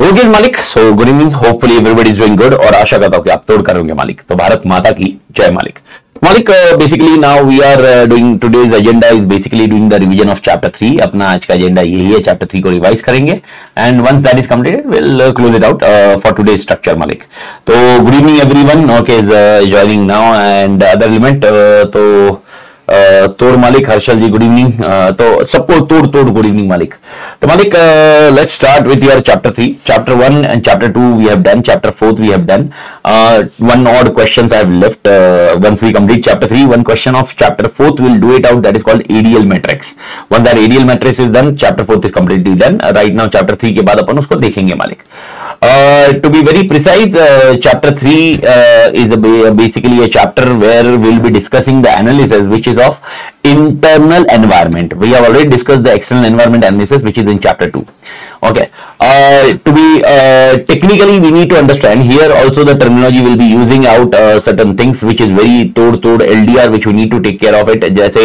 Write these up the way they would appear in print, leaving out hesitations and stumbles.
Okay मालिक, so good evening, hopefully everybody is doing good और आशा करता हूं कि आप तोड़ करोगे मालिक। तो भारत माता की जय मालिक। मालिक, basically now we are doing today's agenda is basically doing the revision of chapter 3। अपना आज का एजेंडा यही है, चैप्टर 3 को रिवाइज करेंगे and once that is completed will close it out for today structure मालिक। तो good evening everyone, okay is joining now and other element. तो तोड़ मालिक, हर्षल जी गुड इवनिंग। तो सबको तोड़ तोड़ गुड इवनिंग मालिक। तो मालिक, let's start with your chapter 3, chapter 1 and chapter 2 we have done, chapter 4 we have done. One odd questions I have left. Once we complete chapter 3, one question of chapter 4th we'll do it out, that is called ADL matrix. Once that ADL matrix is done, chapter 4th is completely done. Right now chapter 3 के बाद अपन उसको देखेंगे मालिक। To be very precise, chapter 3 is basically a chapter where we'll be discussing the analysis which is of internal environment. We have already discussed the external environment analysis which is in chapter 2. Okay. To be technically we need to understand here also the terminology will be using out certain things which is very tod LDR which we need to take care of it. जैसे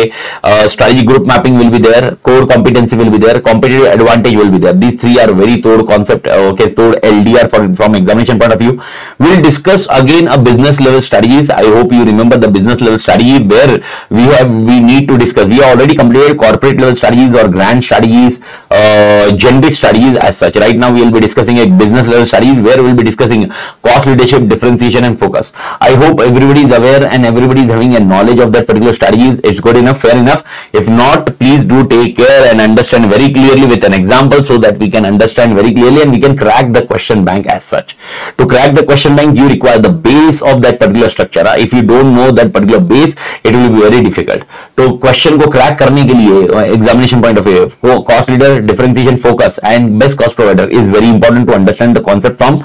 strategy group mapping will be there, core competency will be there, competitive advantage will be there. These three are very tod concept. Okay, tod LDR from examination point of view. We'll discuss again a business level strategies. I hope you remember the business level strategy where we need to discuss. We already completed corporate level strategies or grand strategies, generic strategies as such. Right now we will be discussing a business level studies where we will be discussing cost leadership, differentiation and focus. I hope everybody is aware and everybody is having a knowledge of that particular strategies. It's good enough, fair enough. If not, please do take care and understand very clearly with an example so that we can understand very clearly and we can crack the question bank as such. To crack the question bank, you require the base of that particular structure. If you don't know that particular base, it will be very difficult. तो question को crack करने के लिए examination point of view, cost leader, differentiation, focus and best cost provider is very important to understand the concept from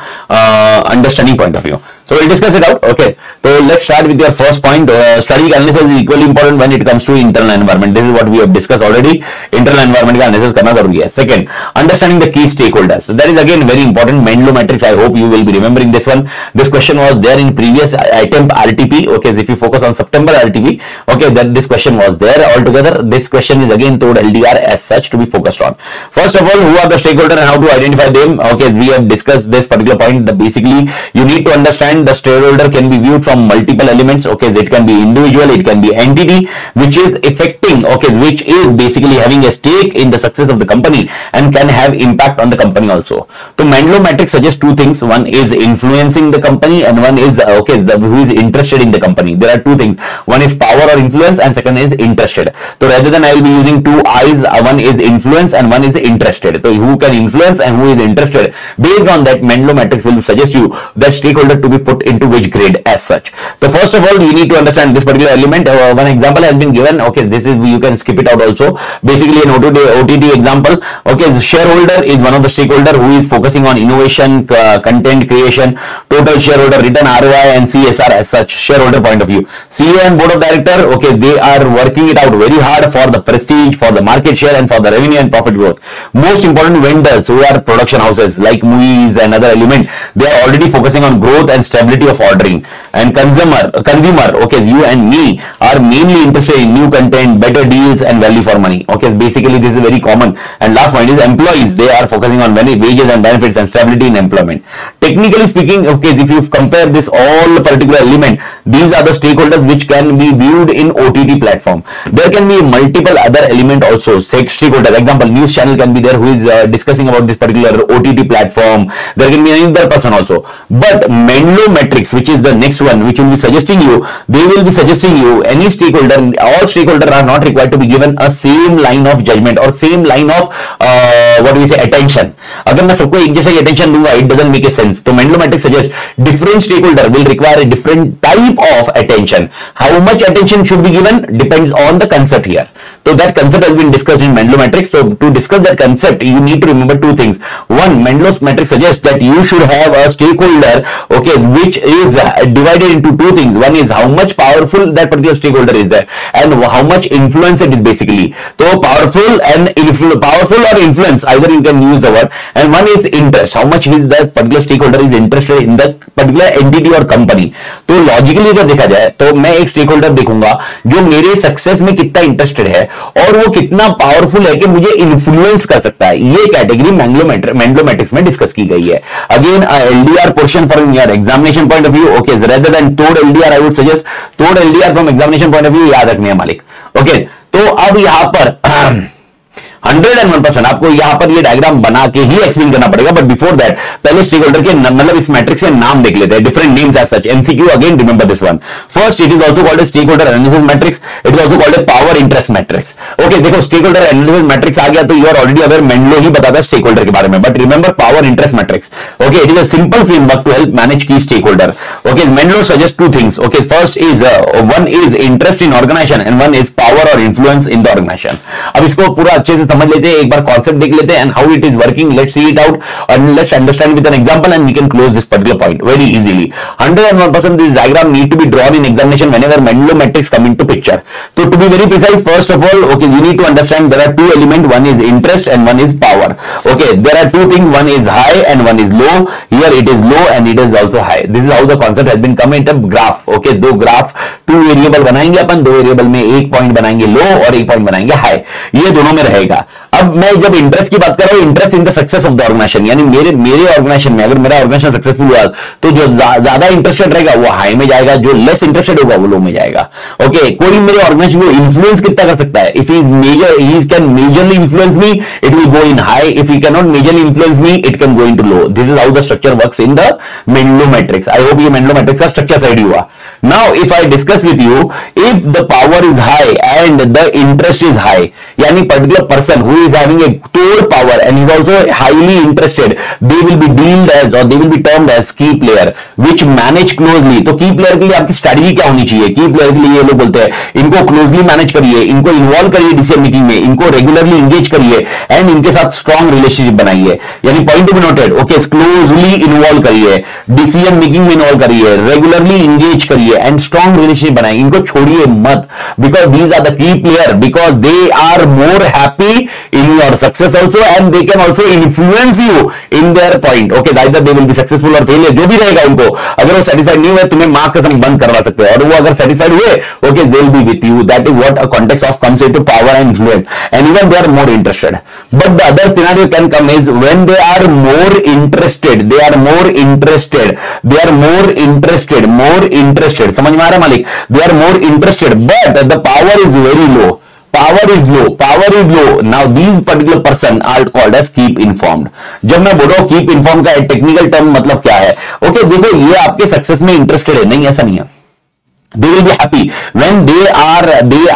understanding point of view. So we'll discuss it out. Okay, so let's start with your first point. Strategic analysis is equally important when it comes to internal environment. This is what we have discussed already. Internal environment का analysis करना जरूरी है. Second, understanding the key stakeholders. That is again very important. Menlo matrix. I hope you will be remembering this one. This question was there in previous attempt RTP. Okay, so if you focus on September RTP, okay, that this question was there altogether. This question is again toward LDR as such to be focused on. First of all, who are the stakeholder and how to identify them? Okay, we have discussed this particular point. Basically, you need to understand the stakeholder can be viewed from multiple elements. Okay, it can be individual, it can be entity which is affecting, okay, which is basically having a stake in the success of the company and can have impact on the company also. So Menlo matrix suggests two things. One is influencing the company and one is okay, who is interested in the company. There are two things. One is power or influence and second is interested. So rather than I will be using two I's, one is influence and one is interested. So who can influence and who is interested. Based on that, Menlo matrix will suggest you that stakeholder to be put into which grade as such. So first of all, you need to understand this particular element. One example has been given. Okay, this is, you can skip it out also. Basically an OTT example. Okay, the shareholder is one of the stakeholder who is focusing on innovation, content creation, total shareholder return, ROI and CSR as such, shareholder point of view. CEO and board of director, okay, they are working it out very hard for the prestige, for the market share and for the revenue and profit growth. Most important, vendors who are production houses like movies and other element, they are already focusing on growth and stability of ordering. And consumer, okay, you and me are mainly interested in new content, better deals and value for money. Okay, basically this is very common. And last point is employees, they are focusing on wages and benefits and stability in employment. Technically speaking, okay, if you compare this all particular element, these are the stakeholders which can be viewed in OTT platform. There can be multiple other element also. Stakeholder, example, news channel can be there who is discussing about this particular OTT platform. There can be another person also. But Menlo matrix, which is the next one, which will be suggesting you, they will be suggesting you any stakeholder, all stakeholders are not required to be given a same line of judgment or same line of what do we say, attention. अगर मैं सबको एक जैसा attention दूंगा, it doesn't make a sense. तो Menlo matrix suggests different stakeholder will require a different type of attention. How much attention should be given depends on the concept here. So that concept has been discussed in Menlo matrix. So to discuss that concept, you need to remember two things. One, Menlo's matrix suggests that you should have a stakeholder, okay, which is divided into two things. One is how much powerful that particular stakeholder is there and how much influence it is basically. So powerful or influence words, either you can use the word, and one is interest, how much is the particular stakeholder is interested in the particular entity or company. तो logically अगर देखा जाए तो मैं एक stake holder देखूंगा जो मेरे सक्सेस में कितना इंटरेस्टेड है और वो कितना पावरफुल है कि मुझे इन्फ्लुएंस कर सकता है. ये कैटेगरी मैंग्लोमेट्रिक्स में डिस्कस की गई है. Again LDR portion from your examination point of view. Okay, rather than तोड़ एलडीआर आई वुड सजेस्ट तोड़ LDR from examination point of view याद रखने हैं मालिक. ओके, तो अब यहां पर 101% आपको यहां पर ये डायग्राम बना के ही एक्सप्लेन करना पड़ेगा. बट बिफोर दैट पहले स्टेक होल्डर के मतलब इस मैट्रिक्स के नाम देख लेते हैं. Different names as such. MCQ again remember this one. First, it is also called a stakeholder analysis matrix. It is also called a power interest matrix. Okay, देखो stakeholder analysis matrix आ गया तो you are already aware. Mendelow ही बताता है स्टेक holder के बारे में. But remember power interest matrix. Okay, it is a simple framework to help manage key stake holder. Okay, Mendelow suggest two things. Okay, first is one is interest in organisation and one is power और influence in the organisation. अब इसको पूरा अच्छे से समझ लेते हैं, एक बार concept देख लेते हैं and how it is working. Let's see it out and let's understand with an example and we can close this particular point very easily. 101% this diagram need to be drawn in examination whenever Menlo matrix come into picture. So to be very precise, first of all, okay, you need to understand there are two elements. One is interest and one is power. Okay, there are two things. One is high and one is low. Here it is low and it is also high. This is how the concept has been come into graph. Okay, दो graph two variable बनाएंगे अपन. दो variable में एक point बनाएंगे लो और एक point बनाएंगे high. ये दोनों में रहेगा. अब मैं जब इंटरेस्ट की बात कर रहा हूं, interest in the success of the organisation, यानी मेरे ऑर्गेनाइजेशन में अगर मेरा ऑर्गेनाइजेशन सक्सेसफुल हुआ तो जो ज्यादा इंटरेस्टेड रहेगा वो हाई में जाएगा, जो लेस इंटरेस्टेड होगा वो लो में जाएगा. ओके, कोई मेरे ऑर्गेनाइजेशन को इन्फ्लुएंस कितना कर सकता है. If he can majorly influence me, it will go in high. If he can not majorly influence me, it can go into low. This is how the structure works in the Mendelow matrix. I hope ये Mendelow matrix का structure side हुआ. Now if I discuss with you, if the power is high and the interest is high, यानी particular person who is having A tore power and is also highly interested, they will be deemed as or they will be termed as key player which manage closely. तो key player के लिए आपकी strategy क्या होनी चाहिए? key player के लिए ये लोग बोलते हैं इनको क्लोजली मैनेज करिए, इनको इन्वॉल्व करिए डिसीजन मेकिंग में, इनको रेगुलरली इंगेज करिए एंड इनके साथ स्ट्रॉन्ग रिलेशनशिप बनाइए. यानी point to be noted. Okay, closely involve करिए, डिसीजन मेकिंग में इन्वॉल्व करिए, रेगुलरली इंगेज करिए एंड स्ट्रॉन्ग रिलेशनशिप बनाइए. इनको छोड़िए मत, because these are the key player, because they are more happy in your success also and they can also influence you in their point. Okay, either they will be successful or failure, जो भी रहेगा उनको. अगर वो satisfied नहीं हुए तुम्हें mark कसम बंद करवा सकते हैं, और वो अगर satisfied हुए, okay, they will be with you. That is what a context of comes into power and influence, and even they are more interested. But the other scenario can come is when they are more interested, they are more interested, they are more interested, more interested. समझ में आ रहा है मालिक? They are more interested, but the power is very low. Power is low. Power is low. Now these particular person are called as keep informed. जब मैं बोल रहा हूं keep informed का टेक्निकल टर्म मतलब क्या है? ओके, देखो ये आपके सक्सेस में इंटरेस्टेड है, नहीं ऐसा नहीं है. They will be happy when they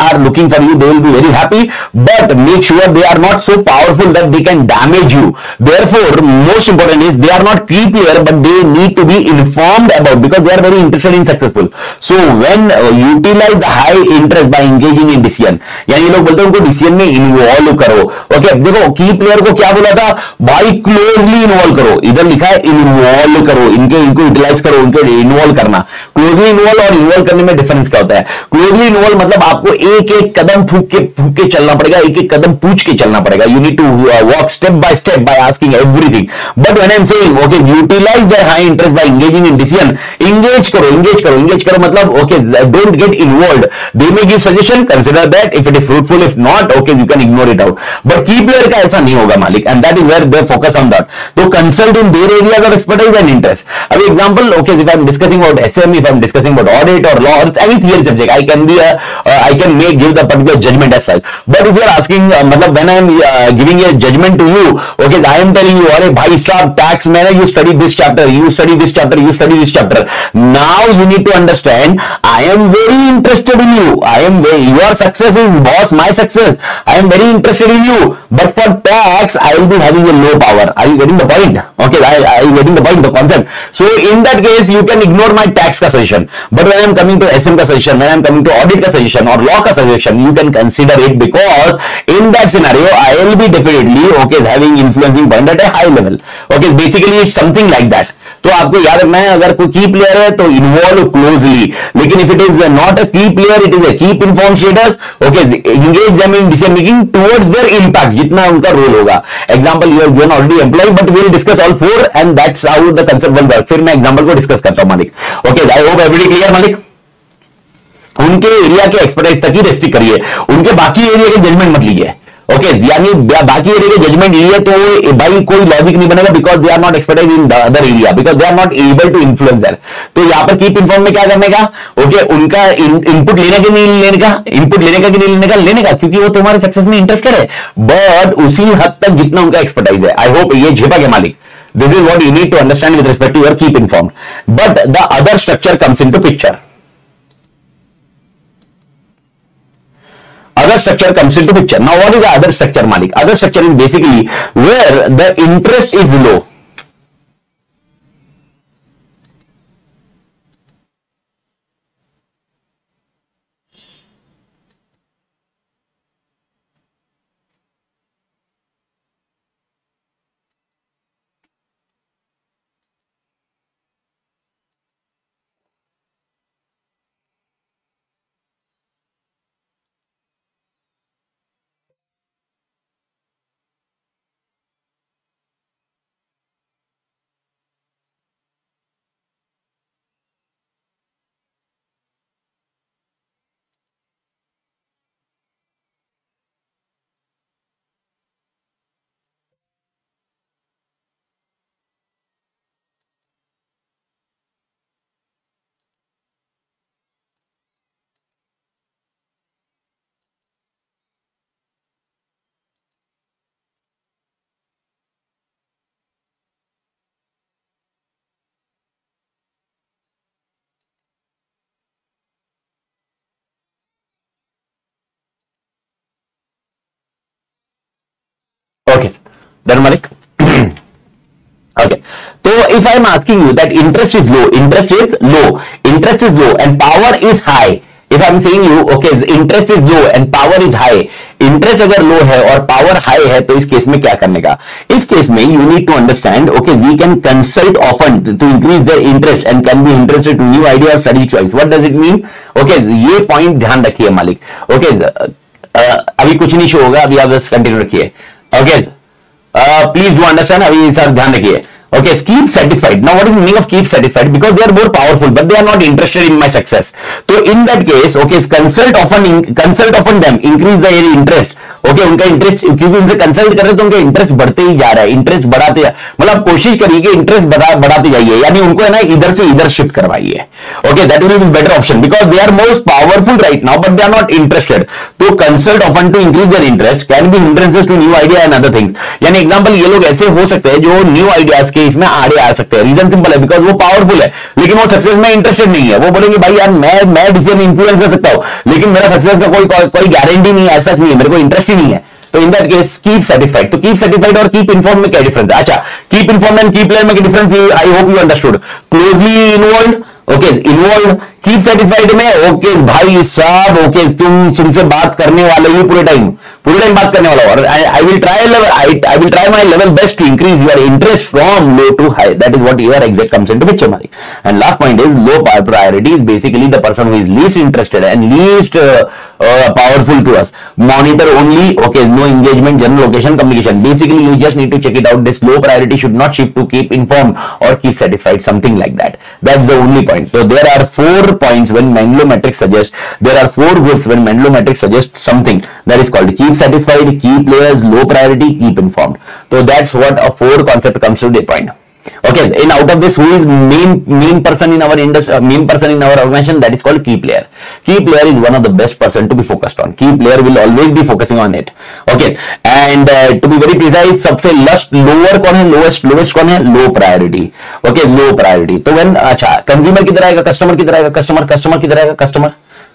are looking for you. They will be very happy, but make sure they are not so powerful that they can damage you. Therefore, most important is they are not key player, but they need to be informed about, because they are very interested in successful. So when utilize the high interest by engaging in decision, यानी ये लोग बोलते हैं उनको decision में involve करो. Okay, देखो की प्लेयर को क्या बोला था भाई? क्लोजली इन्वॉल्व करो. इधर लिखा है इन्वॉल्व करो, इनको यूटिलाइज करो, इनको इन्वॉल्व करना. क्लोजली इन्वॉल्व और इन्वॉल्व करने में डिफरेंस क्या होता है? क्लोजली इन्वॉल्व मतलब आपको एक एक कदम फूक के चलना पड़ेगा, एक एक कदम पूछ के चलना पड़ेगा. You need to walk step by asking everything. But when I am saying okay, utilise their high interest by engaging in decision, engage करो मतलब okay, don't get involved. They may give suggestion, consider that. If it is fruitful, if not, okay, you can ignore it out. But key player का ऐसा नहीं होगा मालिक, and that is where they focus on that. तो consult in their areas of expertise and interest. अब example, okay, if I am discussing about SM, if I am discussing about audit और law, any theory subject, I can give the particular judgment as such. But if you are asking, मतलब when I am giving a judgment to you, okay, I am telling you, अरे भाई साहब tax में ना, you study this chapter, you study this chapter, you study this chapter. Now you need to understand, I am very interested in you. Your success is boss, my success. I am very interested in you. But for tax, I will be having a low power. Are you getting the point? Okay, are you getting the point, the concept? So in that case, you can ignore my tax का suggestion. But when I am coming to SM का suggestion, when I am coming to audit का suggestion और law का suggestion, you can consider it, because in that scenario, I will be definitely okay having influencing point at a high level. Okay, basically it's something like that. तो आपको याद रखना है, अगर कोई की प्लेयर है तो इन्वॉल्व क्लोजली, लेकिन if it is not a key player, it is a keep inform status, okay, engage them in decision making towards their impact, जितना उनका रोल होगा. Example, you are already employ, but we will discuss all four and that's how the concept will work. फिर मैं example को discuss करता हूं मालिक. Okay, I hope everybody clear मालिक. उनके एरिया के एक्सपर्टाइज तक ही रेस्ट्रिक्ट करिए, उनके बाकी एरिया के जजमेंट मत लीजिए. ओके, यानी बाकी एरिया के जजमेंट लिए तो भाई कोई लॉजिक नहीं बनेगा, because they are not expertise in the other area, because they are not able to influence that. तो यहां पर कीप इन्फॉर्म में क्या करने का, ओके, उनका इनपुट लेने का नहीं लेने का, इनपुट लेने का कि नहीं लेने का, क्योंकि वो तुम्हारे सक्सेस में इंटरेस्टेड है, बट उसी हद तक जितना उनका एक्सपर्टाइज है. आई होप ये झेपा के मालिक. This is what you need to understand with respect to your keep informed. But the other structure comes into picture. Other structure comes into picture. Now, what is the other structure, Malik? Other structure is basically where the interest is low. Okay, done, Malik. Okay, so if I am asking you that interest is low, and power is high. If I am saying you, okay, interest is low and power is high. Interest अगर लो है और power high है, तो इस case में क्या करने का? इस केस में you need to understand, okay, we can consult often to increase their interest and can be interested to new idea और study choice. What does it mean? Okay, ये पॉइंट ध्यान रखिए मालिक. ओके, अभी कुछ नहीं शो होगा, अभी आप बस कंटिन्यू रखिए. ओके, प्लीज डू अंडरस्टैंड, अभी सर ध्यान रखिए. Okay, keep satisfied. Now, what is the meaning of keep satisfied? Because they are more powerful, but they are not interested in my success. So, in that case, okay, consult often them, increase the interest. Okay, उनका interest, क्योंकि उनसे consult कर रहे तो उनका interest बढ़ते ही जा रहा है, इंटरेस्ट बढ़ाते, मतलब कोशिश करिए कि इंटरेस्ट बढ़ाते जाइए, यानी उनको है ना इधर से इधर शिफ्ट करवाइए. Okay, that will be better option, because they are most powerful right now, but they are not interested. तो consult often to increase their interest can be hindrances to new idea and other things. यानी example, ये लोग ऐसे हो सकते हैं जो new ideas के इसमें आड़े आ सकते हैं. रीजन सिंपल है, बिकॉज वो पावरफुल है, लेकिन वो सक्सेस में इंटरेस्टेड नहीं है. वो बोलेंगे भाई यार मैं डिसीजन इन्फ्लुएंस कर सकता हूं, लेकिन मेरा सक्सेस का कोई गारंटी नहीं है, ऐसा नहीं है, मेरे को इंटरेस्ट ही नहीं है. तो इन दैट केस कीप सेटिस्फाइड. तो कीप सेटिस्फाइड और कीप इन्फॉर्म में क्या डिफरेंस है? अच्छा, keep inform and keep player में क्या डिफरेंस है? आई hope you understood. Closely involve, okay, involve. Keep satisfied में ओके भाई साहब, ओके, तुमसे बात करने वाले ही पूरे टाइम बात करने वाला. और I will try my level best to increase your interest from low to high. That is what your exact comes into picture मालिक. And last point is low priority is basically the person who is least interested and least powerful to us. Monitor only, okay, no engagement, general location, communication. Basically, you just need to check it out. This low priority should not shift to keep informed or keep satisfied, something like that. That's the only point. So there are 4 points when Menlo matrix suggests. There are 4 groups when Menlo matrix suggests something that is called keep satisfied, keep players, low priority, keep informed. So that's what a 4 concept comes to the point. Okay, in out of this, who is main person in our industry, main person in our organization? That is called key player. Key player is one of the best person to be focused on. Key player will always be focusing on it. Okay, and to be very precise, सबसे lower कौन है, lowest कौन है? Low priority. Okay, low priority. तो when अच्छा, consumer किधर आएगा, customer किधर आएगा, customer किधर आएगा, customer.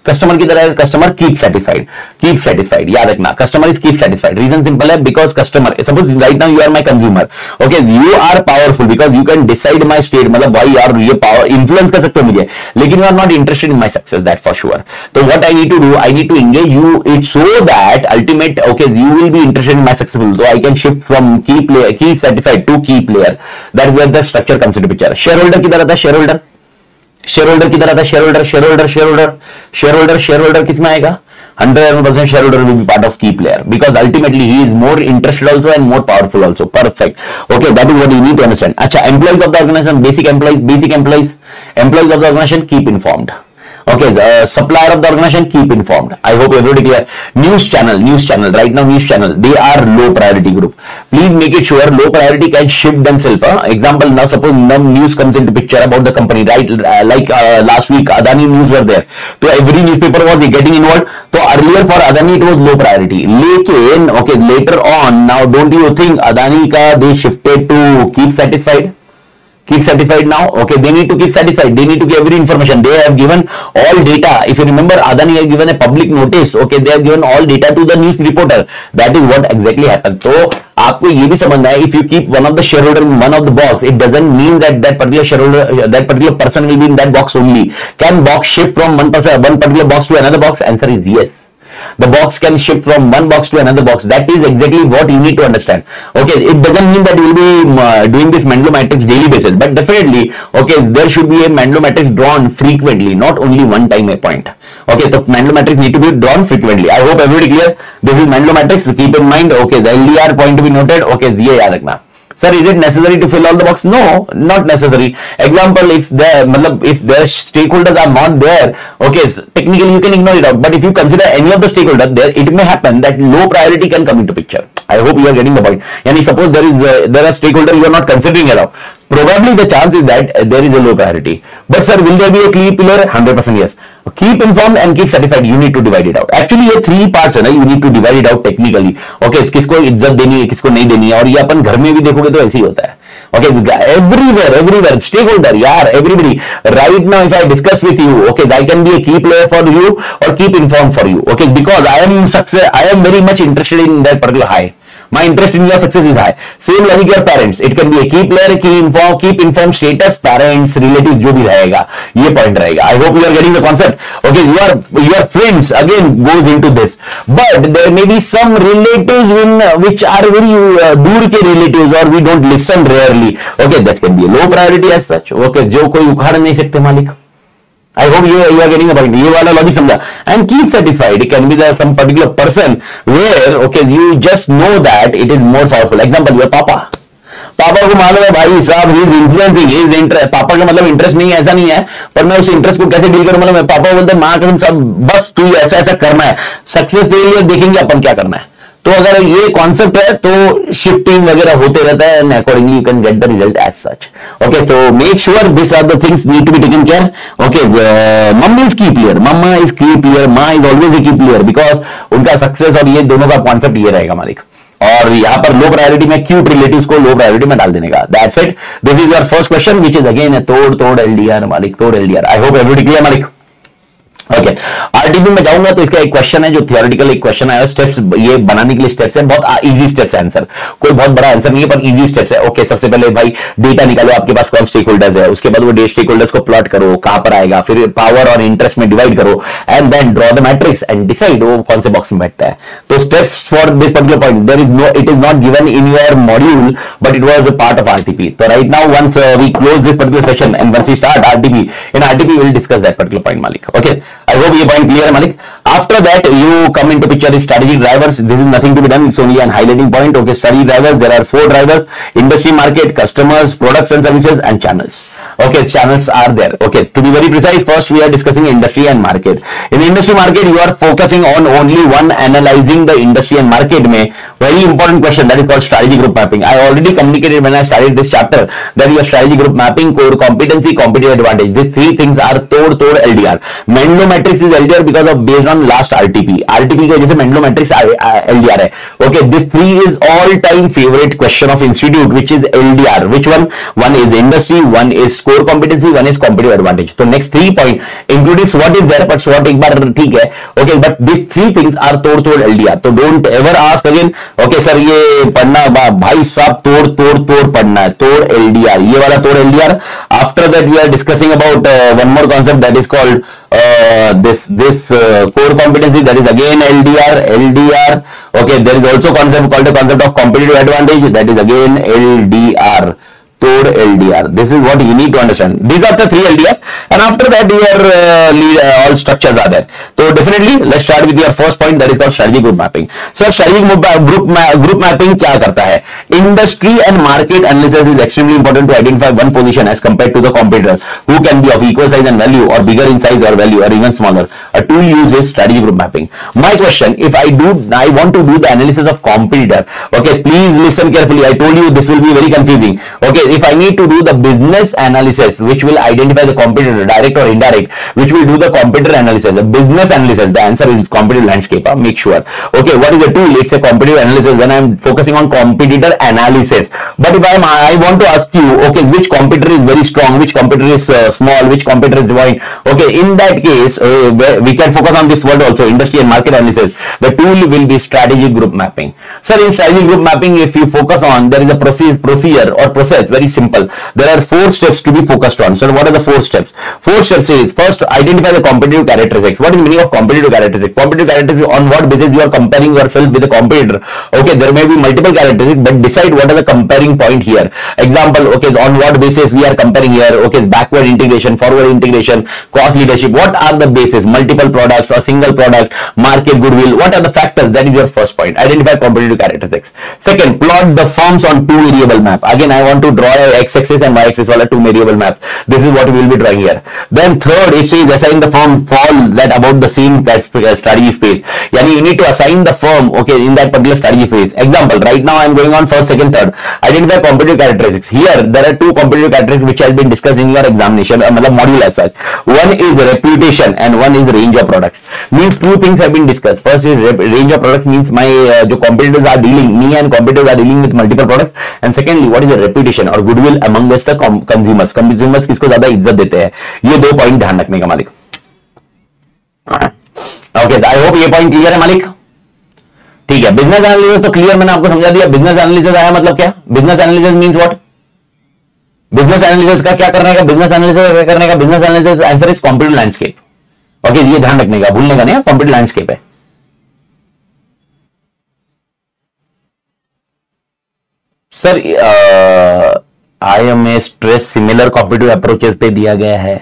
कस्टमर की तरह कस्टमर कीप सेटिस्फाइड याद रखना, customer is keep satisfied. Reason simple है, because customer, suppose right now you are my consumer, okay, you are powerful because you can decide my state, मतलब भाई यार ये पावर इन्फ्लुएंस कर सकते हो मुझे, लेकिन you are not interested in my success, that for sure. तो what I need to do, I need to engage you it so that ultimate, okay, you will be interested in my successful, तो I can shift from key satisfied to key player. That is where the structure comes into picture. Share holder की तरह था, share holder किसमें आएगा, 100% shareholder will be part of key player because ultimately he is more interested also and more powerful also. Perfect. Okay, that is what you need to understand. Acha, employees of the organization, basic employees of the organization, keep informed. Okay, the supplier of the organization, keep informed. I hope everybody clear. News channel, right now news channel, they are low priority group. Please make it sure low priority can shift themselves. Example, now suppose some news comes into picture about the company, right? Like last week, Adani news were there. So every newspaper was getting involved. So earlier for Adani it was low priority. Lekin, okay, later on, now don't you think Adani ka they shifted to keep satisfied? Keep satisfied now, okay, they need to keep satisfied, they need to give every information, they have given all data. If you remember, Adani has given a public notice, okay, they have given all data to the news reporter. That is what exactly happened. So आपको ये भी समझना है, if you keep one of the shareholder in one of the box, it doesn't mean that that particular shareholder, that particular person will be in that box only. Can box shift from one particular box to another box? Answer is yes. The box can shift from one box to another box. That is exactly what you need to understand. Okay, it doesn't mean that you will be doing this Menlo matrix daily basis, but definitely, okay, there should be a Menlo matrix drawn frequently, not only one time a point. Okay, so Menlo matrix need to be drawn frequently. I hope everybody clear. This is Menlo matrix. Keep in mind, okay, the LDR point to be noted. Okay, ये याद रखना. Sir, is it necessary to fill all the box? No, not necessary. Example, if their stakeholders are not there, okay, so technically you can ignore it out. But if you consider any of the stakeholders there, it may happen that low priority can come into picture. I hope you are getting the point. Yani suppose there are stakeholders you are not considering at all. Probably the chance is that there is a low priority. But sir, will there be a key pillar? 100% yes. Keep informed and keep satisfied. You need to divide it out. Actually ये 3 parts है ना, you need to divide it out technically. Okay, किसको इज्जत देनी है, किसको नहीं देनी है, और ये अपन घर में भी देखोगे तो ऐसे ही होता है. Okay, everywhere, stakeholder, यार, everybody. Right now, if I discuss with you, okay, I can be a key player for you or keep informed for you. Okay, because I am very much interested in that particular high. My interest in your success is high. Same like your parents. It can be a key player, keep informed status, parents, relatives, जो भी रहेगा, ये point रहेगा. I hope you are getting the concept. Okay, your friends again goes into this, but there may be some relatives which are very दूर के relatives or we don't listen rarely. Okay, that can be a low priority as such. Okay, जो कोई उखाड़ नहीं सकते मालिक. I hope you are getting the point. ये वाला लॉजिक समझा. And keep satisfied. It can be some particular person where, okay, you just know that it is more powerful. Example, your पापा को मालूम है भाई साहब, he is influencing, he is interest. पापा का मतलब इंटरेस्ट नहीं है, ऐसा नहीं है, पर मैं उस इंटरेस्ट को कैसे डील करूं, मतलब मैं पापा बोलते हैं माँ कसम सब बस तू ऐसा ऐसा करना है, सक्सेस के लिए देखेंगे अपन क्या करना है. तो अगर ये कॉन्सेप्ट है तो शिफ्टिंग वगैरह होते रहता है and accordingly you can get the result as such. Okay, तो make sure this are the things need to be taken care. Okay, mummy is key player, mamma is key player, माँ is always a key player, because उनका success और ये दोनों का concept ये रहेगा मालिक. और यहाँ पर लो प्रायोरिटी में क्यूट रिलेटिव्स को लो प्रायोरिटी में डाल देने का. That's it. This is your first question which is again तोड़ एलडीआर मालिक, तोड़ एलडीआर. आई होप एवरीबॉडी क्लियर मालिक. ओके, आरटीपी में जाऊंगा तो इसका एक क्वेश्चन है जो थियोरेटिकल एक क्वेश्चन है. स्टेप्स ये बनाने के लिए स्टेप्स है, बहुत इजी स्टेप्स है. आंसर कोई बहुत बड़ा आंसर नहीं है पर इजी स्टेप्स है. ओके, सबसे पहले भाई डेटा निकालो, आपके पास कौन स्टेक होल्डर्स है, उसके बाद वो स्टेक होल्डर्स को प्लॉट करो, कहां पर आएगा, फिर पावर और इंटरेस्ट में डिवाइड करो and then draw the matrix and decide वो कौन से बॉक्स में बैठता है. तो steps for this particular point there is no, it is not given in your module but it was a part of RTP. तो right now once we close this particular session and once we start RTP, in RTP we will discuss that particular point मालिक. Okay, I hope ये point clear Malik. After that you come into picture is strategic drivers. This is nothing to be done, it's only an highlighting point. Okay, strategic drivers, there are 4 drivers: industry, market, customers, products and services, and channels. Okay, channels are there. Okay, to be very precise, first we are discussing industry and market. In industry market you are focusing on only one, analyzing the industry and market में Very important question, that is called strategy group mapping. I already communicated when I started this chapter that your strategy group mapping, core competency, competitive advantage, these three things are तोड़ LDR. Menlo matrix is LDR because of based on last RTP की वजह से Menlo matrix LDR है. Okay, this three is all time favorite question of institute, which is LDR. Which one? One is industry, one is core competency, one is competitive advantage. So next 3 point including SWOT is there, but SWOT एक बार ठीक है. Okay, but these three things are तोड़ LDR. So don't ever ask again, okay sir ये पढ़ना भाई साहब तोड़ पढ़ना है, तोड़ LDR, ये वाला तोड़ LDR. After that we are discussing about one more concept that is called this core competency, that is again LDR. Okay, there is also concept called the concept of competitive advantage, that is again LDR. Toward LDR. This is what you need to understand. These are the three LDRs, and after that your all structures are there. So definitely let's start with your first point, that is called strategy group mapping. So strategy group mapping क्या करता है? Industry and market analysis is extremely important to identify one position as compared to the competitor who can be of equal size and value or bigger in size or value or even smaller. A tool used is strategy group mapping. My question, if I want to do the analysis of competitor, okay, please listen carefully. I told you this will be very confusing. Okay, if I need to do the business analysis, which will identify the competitor, direct or indirect, which will do the competitor analysis, the business analysis, the answer is competitive landscape. Make sure. Okay, what is the tool? It's a competitive analysis when I'm focusing on competitor analysis. But if I want to ask you, okay, which competitor is very strong, which competitor is small, which competitor is wide. Okay, in that case, we can focus on this word also, industry and market analysis. The tool will be strategy group mapping. Sir, in strategy group mapping, if you focus on, there is a procedure or process, very simple. There are 4 steps to be focused on. So what are the 4 steps? 4 steps is, first, identify the competitive characteristics. What is the meaning of competitive characteristics? Competitive characteristics, on what basis you are comparing yourself with a competitor. Okay, there may be multiple characteristics, but decide what are the comparing point here. Example, okay, on what basis we are comparing here. Okay, backward integration, forward integration, cost leadership. What are the basis? Multiple products or single product, market goodwill. What are the factors? That is your first point. Identify competitive characteristics. Second, plot the firms on 2 variable map. Again, I want to draw a x-axis and y-axis wala 2 variable map. This is what we will be drawing here. Then third, it says assign the firm fall that about the same strategy space. Yani you need to assign the firm, okay, in that particular strategy phase. Example, right now I am going on first, second, third. Identify competitive characteristics. Here there are 2 competitive characteristics which has been discussed in your examination, module as such. One is reputation and one is range of products. Means 2 things have been discussed. First is range of products, means my competitors are dealing, me and competitors are dealing with multiple products. And secondly, what is the reputation or goodwill among the consumers. Consumers किसको ज्यादा इज्जत देते हैं, ये 2 point ध्यान रखने का मालिक. ओके, आई होप ये पॉइंट क्लियर है मालिक. ठीक है, बिजनेस एनालिसिस तो क्लियर, मैंने आपको समझा दिया. बिजनेस एनालिसिस आया मतलब क्या? Business analysis means what? Business analysis का क्या करने का? बिजनेस एनालिसिस करने का, business analysis answer is competitive landscape. Okay, ये ध्यान रखने का, भूलने का नहीं, कॉम्पिटिटिव लैंडस्केप है. Sir IMA stress similar competitive approaches पे दिया गया है,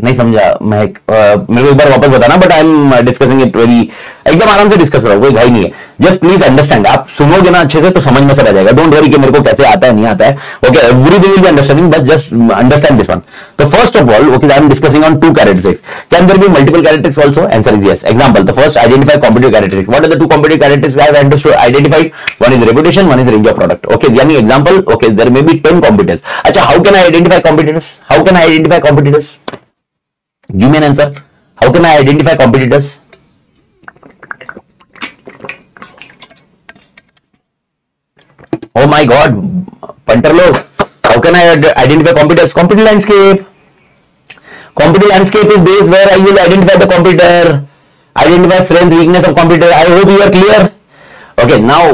नहीं समझा मैं. मेरे को एक बार वापस बताना. But I am discussing it very, एकदम आराम से डिस्कस करो, कोई घाई नहीं है. Just please understand. आप सुनोगे ना अच्छे से तो समझ में सब आ जाएगा. डोंट वरी कि मेरे को कैसे आता है नहीं आता है. Okay, everything will be understanding, बस जस्ट अंडरस्टैंड दिस वन. तो first of all, okay, I am discussing on 2 characteristics. Can there be multiple characteristics also? Answer is yes. Example, the first, identify competitive characteristics. What are the 2 competitive characteristics I have to identify? One is reputation, one is range of product. Okay, यानी example, okay, there may be 10 competitors. अच्छा, how can I identify competitors? How can I identify competitors? Give me an answer. How can I identify competitors? Oh my God, Panterlo. How can I identify competitors? Competitive landscape. Competitive landscape is based where I will identify the competitor, identify strength, weakness of competitor. I hope you are clear. Okay, now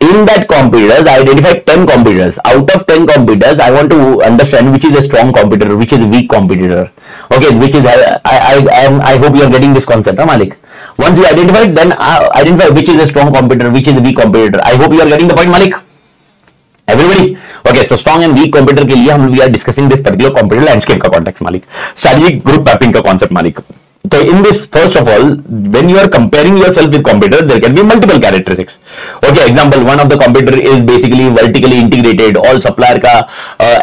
in that competitors, I identify 10 competitors. Out of 10 competitors, I want to understand which is a strong competitor, which is a weak competitor. Okay, which is I hope you are getting this concept, Malik. Once you identify it, then identify which is a strong competitor, which is a weak competitor. I hope you are getting the point, Malik. Everybody, okay. So strong and weak competitor के लिए हम we are discussing this particular competitive landscape का context, Malik. Strategic group mapping का concept, Malik. So in this, first of all, when you are comparing yourself with competitor, there can be multiple characteristics. Okay, example, one of the competitor is basically vertically integrated. All supplier का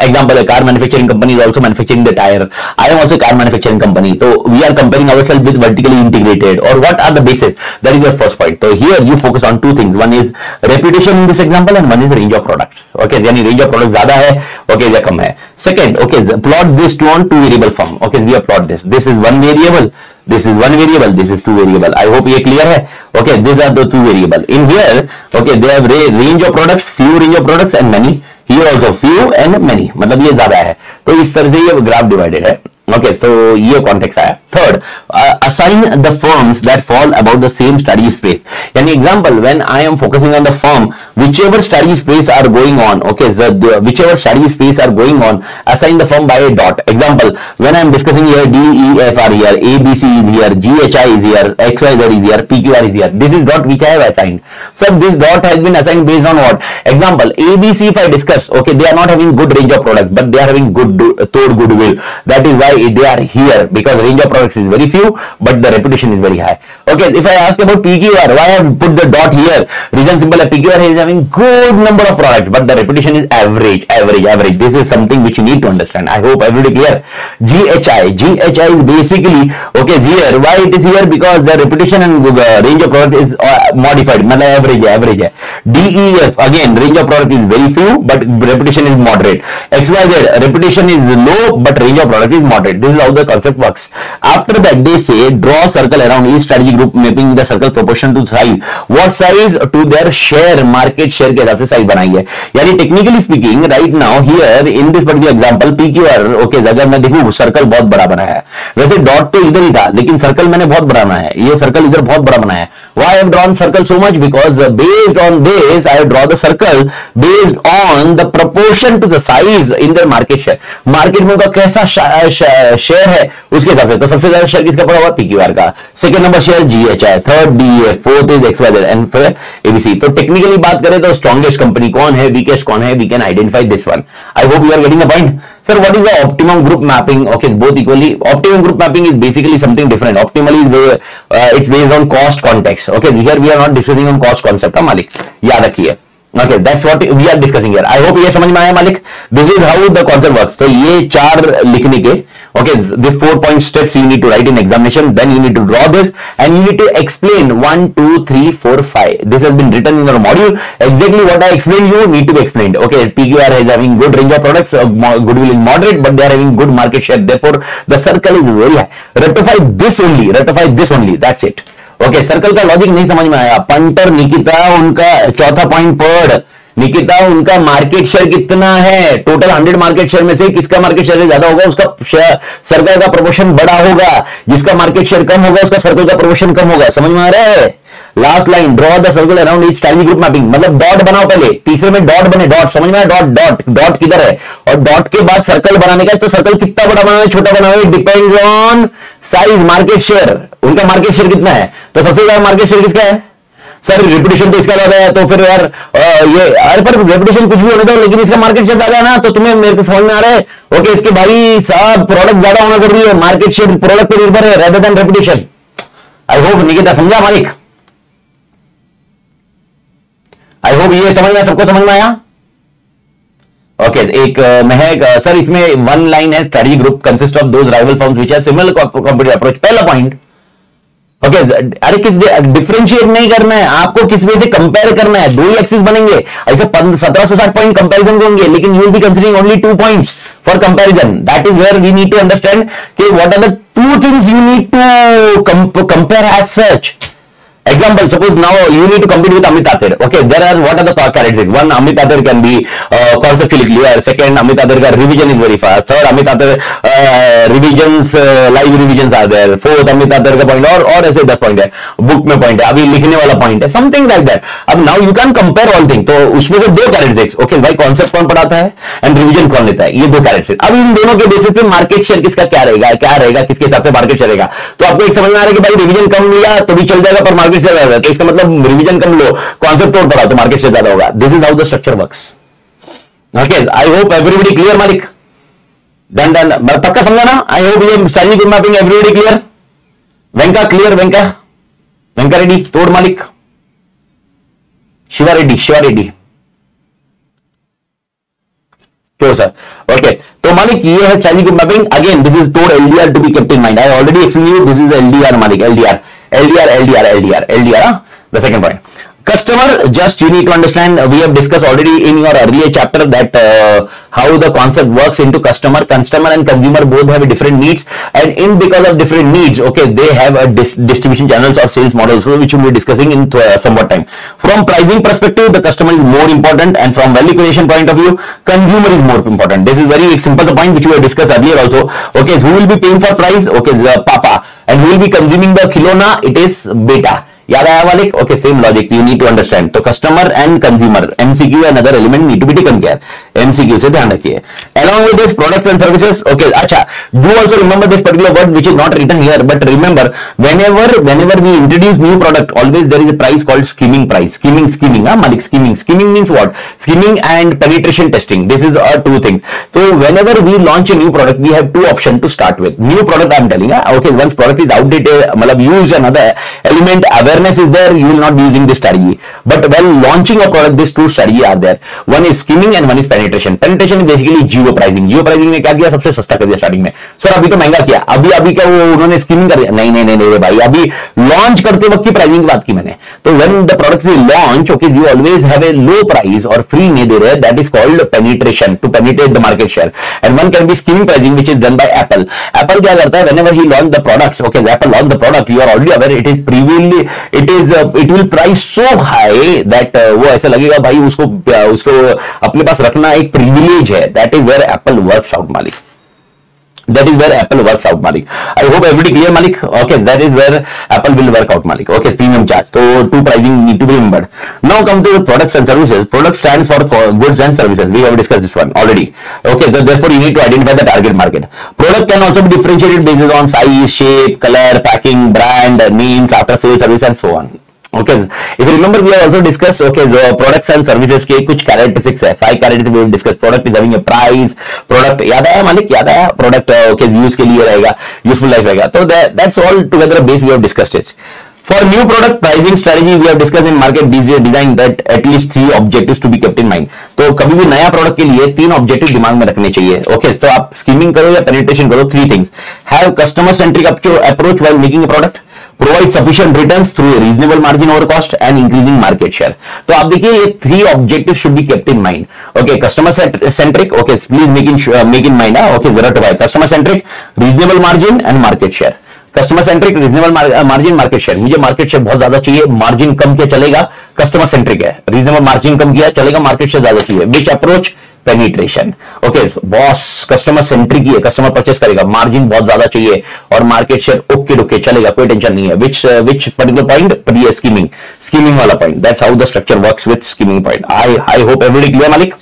example, a car manufacturing company is also manufacturing the tire. I am also a car manufacturing company. So we are comparing ourselves with vertically integrated. Or what are the bases? That is your first point. So here you focus on two things. One is reputation in this example, and one is range of products. Okay, यानी range of products ज़्यादा है, okay, या कम है. Second, okay, plot this to on two variable form. Okay, we have plot this. This is one variable. This is one variable, this is two variable. I hope ये clear है. Okay, these are the two variable. In here, okay, they have range of products, few range of products and many. Here also few and many. मतलब ये ज़्यादा है. तो इस तरह से ये ग्राफ डिवाइडेड है. Okay, so ये कॉन्टेक्स्ट आया. Third, assign the firms that fall about the same strategy space. यानी example, when I am focusing on the firm, whichever strategy space are going on, okay, so whichever strategy space are going on, assign the firm by a dot. Example, when I am discussing here, D, E, F are here, A, B, C is here, G, H, I is here, X, Y, Z is here, P, Q, R is here. This is dot which I have assigned. So this dot has been assigned based on what? Example, A, B, C if I discuss, okay, they are not having good range of products, but they are having goodwill. That is why they are here, because range of products is very few, but the reputation is very high. Okay, if I ask about PQR, why I have put the dot here? Reason simple, PQR is having good number of products, but the reputation is average. This is something which you need to understand. I hope everybody clear. GHI is basically, okay, here. Why it is here? Because the reputation and range of product is modified. Average. DEF, again, range of product is very few, but reputation is moderate. XYZ, reputation is low, but range of product is moderate. This is how the concept works. After that, they say draw a circle around each strategy group, mapping the circle proportion to size. What size? To their share, market share के हिसाब से size बनाई है. यानी technically speaking, right now here in this particular example, PQR, okay, अगर मैं देखूँ circle बहुत बड़ा बनाया है. वैसे डॉट तो इधर ही था, लेकिन सर्कल मैंने बहुत बड़ा बनाया है. ये सर्कल इधर बहुत बड़ा बनाया है. Why I have drawn circle so much? Because based on this, I have drawn the circle based on the proportion to the size in their market share. Market में उनका कैसा शेयर है उसके हिसाब से. तो सबसे ज्यादा शेयर किसका पड़ा हुआ? PQR का. Second number share GHI, third DEF, fourth is XYZ and फिर ABC. तो टेक्निकली बात करें तो स्ट्रॉन्गेस्ट कंपनी कौन है, वीकेस्ट कौन है, we can identify this one. I hope you are getting the point. Sir, what is the optimum group mapping? Okay, it's both equally. Optimum group mapping is basically something different. Optimally is it's based on cost context. Okay, here we are not discussing on cost concept. मालिक याद रखिए. Okay, that's what we are discussing here. I hope ये समझ में आया मालिक. This is how the concept works. तो ये चार लिखने के, okay, this 4-point steps you need to write in examination. Then you need to draw this and you need to explain 1, 2, 3, 4, 5. This has been written in your module. Exactly what I explained you need to be explained. Okay, PQR is having good range of products, goodwill is moderate, but they are having good market share. Therefore, the circle is very high. Rectify this only. That's it. Okay, circle का logic नहीं समझ में आया. Punter Nikita, उनका चौथा point पढ़. निकिता, उनका market share कितना है? टोटल 100 मार्केट शेयर में से किसका मार्केट शेयर ज्यादा होगा, उसका सर्कल का प्रोपोर्शन बड़ा होगा. जिसका मार्केट शेयर कम होगा उसका सर्कल का प्रोपोर्शन कम होगा. समझ में आ रहा है? Last line, draw the circle around each strategy group mapping. मतलब डॉट बनाओ पहले, तीसरे में डॉट बने. डॉट समझ में आया? डॉट किधर है? और डॉट के बाद सर्कल बनाने का, तो सर्कल कितना बड़ा बनाना है, छोटा बनाना है, depends on size, market share. उनका मार्केट शेयर कितना है? तो सबसे ज्यादा मार्केट शेयर किसका है? सर रेपुटेशन तो इसका ज्यादा है. तो फिर यार ये अरे पर रेपुटेशन कुछ भी होने दो, लेकिन इसका मार्केट शेयर ज्यादा है ना. तो तुम्हें मेरे को समझ में आ रहा है? ओके, इसके भाई साहब प्रोडक्ट ज्यादा होना जरूरी है. मार्केट शेयर प्रोडक्ट पर निर्भर है rather than reputation. I hope Nikita समझा मालिक. आई होप ये समझ में, सबको समझ में आया? ओके, एक महक सर, इसमें वन लाइन है, strategy group consist of those rival firms which have similar competitive approach. पहला पॉइंट. ओके, अरे किस डिफरेंशिएट नहीं करना है आपको, किस वे से कंपेयर करना है. दो ही एक्सिस बनेंगे, ऐसे 1760 पॉइंट कंपैरिजन होंगे, लेकिन you will be considering only 2 points for comparison. That is where we need to understand कि what are the 2 things you need to compare as such. Example, suppose now you need to compete with Amit Atir. Okay, there are what are the characteristics? One, Amit Atir can be conceptually clear. Second, Amit Atir ka revision is very fast. Third, Amit Atir revisions, live revisions are there. Fourth, Amit Atir का point और ऐसे 10 point है, book में point है, अभी लिखने वाला point है, समथिंग लाइक दैट. अब now you can compare all thing. तो उसमें से 2 कैरेक्टरिस्टिक्स. ओके भाई, कॉन्सेप्ट कौन पढ़ाता है एंड रिविजन कौन लेता है, ये 2 कैरेक्टरिस्टिक्स. अब इन दोनों के बेसिस पे मार्केट शेयर किसका क्या रहेगा, किसके हिसाब से मार्केट शेयर रहेगा. तो आपको एक समझ में आ रहा है कि भाई रिविजन कम लिया तो भी चल जाएगा, पर मार्केट शेयर रहेगा. तो इसका मतलब रिवीजन कम लो, कॉन्सेप्ट और पढ़ाओ तो मार्केट शेयर ज्यादा होगा. This is how the structure works. Okay, I hope everybody clear मालिक. डन. पक्का समझा ना? आई होप ये strategy group mapping everybody clear. Venka clear? Venka Reddy तोड़ मालिक, Shiva Reddy sure sir. Okay, तो मालिक ये है strategy group mapping. Again this is तोड़ LDR to be kept in mind. I already explain you this is LDR मालिक, LDR the second point. Customer, just you need to understand, we have discussed already in your earlier chapter that how the concept works into customer and consumer both have different needs, and in because of different needs, okay, they have a distribution channels or sales models, which we will be discussing in somewhat time. From pricing perspective, the customer is more important, and from value creation point of view, consumer is more important. This is very simple, the point which we have discussed earlier also. Okay, so who will be paying for price? Okay, the papa, and who will be consuming the khilona? It is beta. याद आया मालिक? Okay, same logic you need to understand. तो customer and consumer, MCQ and other element need to be taken care, MCQ से ध्यान रखिए। Along with this products and services, okay, अच्छा, do also remember this particular word which is not written here, but remember whenever we introduce new product, always there is a price called skimming price. Skimming, Malik, skimming means what? Skimming and penetration testing. This is two things. So whenever we launch a new product, we have two options to start with. New product, I'm telling you, okay, once product is outdated, मतलब used another element, awareness is there, you will not be using this strategy. But when launching a product, these two strategy are there. One is skimming and one is penetration. Penetration is basically Jio pricing ने क्या किया? सबसे सस्ता कर दिया starting में। Sir अभी तो महंगा किया, अभी क्या वो उन्होंने स्कीमिंग कर दिया? नहीं भाई, अभी लॉन्च करते वक्त की प्राइसिंग की बात की मैंने। तो when the product is launch, okay, you always have a low price और फ्री में दे रहे हैं, that is called penetration, to penetrate the market share. And one can be skimming pricing which is done by Apple. Apple क्या करता है? Whenever he launch the products, okay, Apple launch the product, you are already aware it will price so high that वो ऐसा लगेगा भाई उसको अपने पास रखना एक प्रिविलेज है। That is where Apple works out, Malik. That is where Apple works out, Malik. I hope everybody clear, Malik. Okay, that is where Apple will work out, Malik. Okay, premium charge. So, two pricing need to be remembered. Now come to the products and services. Product stands for goods and services. We have discussed this one already. Okay, so therefore you need to identify the target market. Product can also be differentiated based on size, shape, color, packing, brand, names, after sales service, and so on. Okay, if you remember, we have also discussed, okay, so products and services के कुछ characteristics है, 5 characteristics we have discussed. Product is having a price, product याद आया मालिक? याद आया? Product okay, use के लिए रहेगा, useful life रहेगा। तो that's all together base we have discussed it. For new product pricing strategy, we have discussed in market design that at least 3 objectives to be kept in mind. तो कभी भी नया product के लिए 3 objective दिमाग में रखने चाहिए। ओके, तो आप स्कीमिंग करो या पेनिट्रेशन करो, 3 things. Have customer centric approach while making a product. Provide sufficient returns through a reasonable margin over cost and increasing market share. तो आप देखिए ये 3 objectives should be kept in mind. Okay, customer centric. Okay, please make in mind. Okay, जरा तो भाई customer centric, reasonable margin and market share. Customer centric, reasonable margin, market share. मुझे market share बहुत ज्यादा चाहिए, margin कम किया चलेगा, customer centric है, reasonable margin कम किया चलेगा, market share ज्यादा चाहिए. Which approach? Penetration. Okay, boss customer centric ही है, कस्टमर परचेस करेगा, मार्जिन बहुत ज्यादा चाहिए और मार्केट शेयर ओके चलेगा, कोई टेंशन नहीं है। Which particular point? स्कीमिंग वाला point. That's how the structure works with skimming point. I hope everybody clear, मालिक?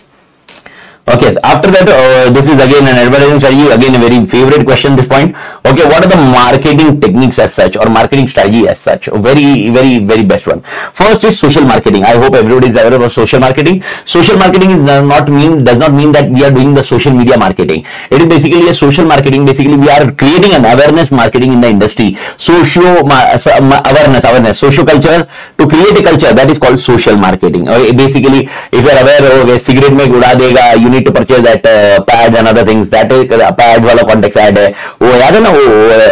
Okay, after that, this is again an advertising strategy, again a very favorite question, this point. Okay, what are the marketing techniques as such or marketing strategy as such? Very best one. First is social marketing. I hope everybody is aware of social marketing. Social marketing does not mean that we are doing the social media marketing. It is basically a social marketing. Basically, we are creating an awareness marketing in the industry. Awareness, socio-culture, to create a culture, that is called social marketing. Basically, if you are aware, okay, cigarette में उड़ा देगा, you need to purchase that pads and other things. That is pads वाला context ad है, वो याद है ना, वो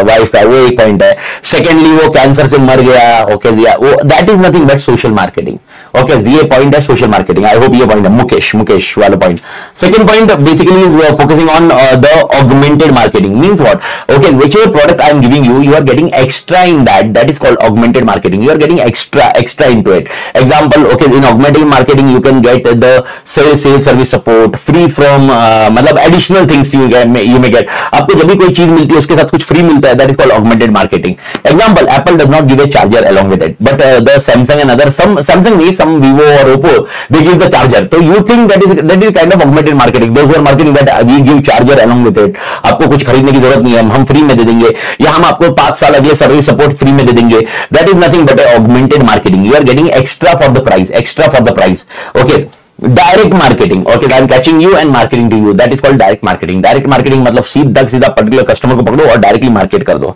वाइफ का, वो एक पॉइंट है। सेकेंडली वो कैंसर से मर गया, ओके, वो that is nothing but social marketing. Okay, ये पॉइंट है सोशल मार्केटिंग। आई होप ये पॉइंट है मुकेश वाला point. Second point basically is focusing on the augmented marketing. Means what? Okay, whichever product I am giving you are getting extra in that is called augmented marketing. You are getting extra into it. Example, okay, in augmented marketing you can get the sale service support free from, मतलब additional things you may gate. आपको जब भी कोई चीज मिलती है उसके साथ कुछ फ्री मिलता है, that is called augmented marketing. Example, Apple does not give a charger along with it, but the Samsung and other Samsung नहीं, some Vivo or Oppo, they give the charger. So you think that is kind of augmented marketing. Those who are marketing that we give charger along with it. आपको कुछ खरीदने की जरूरत नहीं है, हम free में दे देंगे, या हम आपको 5 साल अगले सर्विस सपोर्ट फ्री में दे देंगे। That is nothing but a augmented marketing. You are getting extra for the price. Okay. Direct marketing, okay, I am catching you and marketing to you, that is called direct marketing. Direct marketing मतलब सीधा particular customer को पकड़ो और directly market कर दो.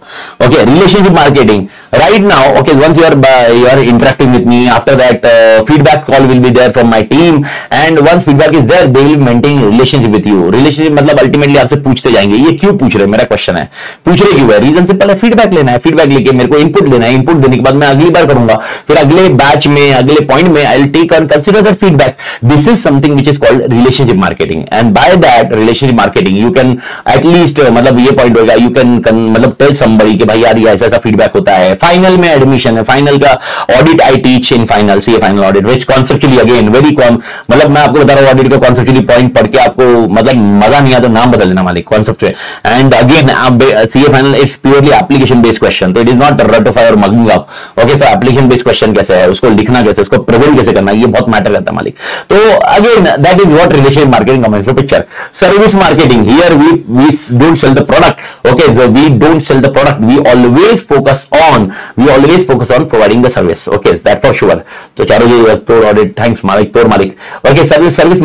Okay, relationship marketing, right now, okay, once you are interacting with me, after that feedback call will be there from my team, and once feedback is there they will maintain relationship with you. Relationship मतलब ultimately आपसे पूछते जाएंगे, ये क्यों पूछ रहे हैं, मेरा क्वेश्चन है, पूछ रहे क्यों है, रीजन सिंपल है, फीडबैक लेना है. फीडबैक लेके मेरे को इनपुट देना है, इनपुट देने के बाद मैं अगली बार करूंगा, फिर अगले बैच में, अगले पॉइंट में I will take and consider that feedback. This is something which is called relationship marketing, and by that relationship marketing you can at least, मतलब ये पॉइंट होगा, यू कैन मतलब टेल समबडी कि भाई यार ये ऐसा ऐसा फीडबैक होता है. फाइनल में एडमिशन है, फाइनल का audit I teach in final, see final audit which conceptually again very calm, मतलब मैं आपको बता रहा हूं ऑडिट का कॉन्सेप्चुअली पॉइंट पढ़ के आपको मतलब मजा नहीं आता, नाम बदल देना मालिक कॉन्सेप्ट से. एंड अगेन आप CA final it's purely application based question, तो इट इज नॉट रटोफाई और मगिंग अप. ओके, तो एप्लीकेशन बेस्ड क्वेश्चन कैसे है, उसको लिखना कैसे, उसको प्रेजेंट कैसे करना, ये बहुत मैटर करता है मालिक. तो again that is what relationship marketing comes in picture. Service marketing, here we don't sell the product. Okay, so we don't sell the product, we always focus on providing the service. Okay, that for sure. तो चारों ये तोड़ audit, thanks मालिक, तोड़ मालिक. Okay, service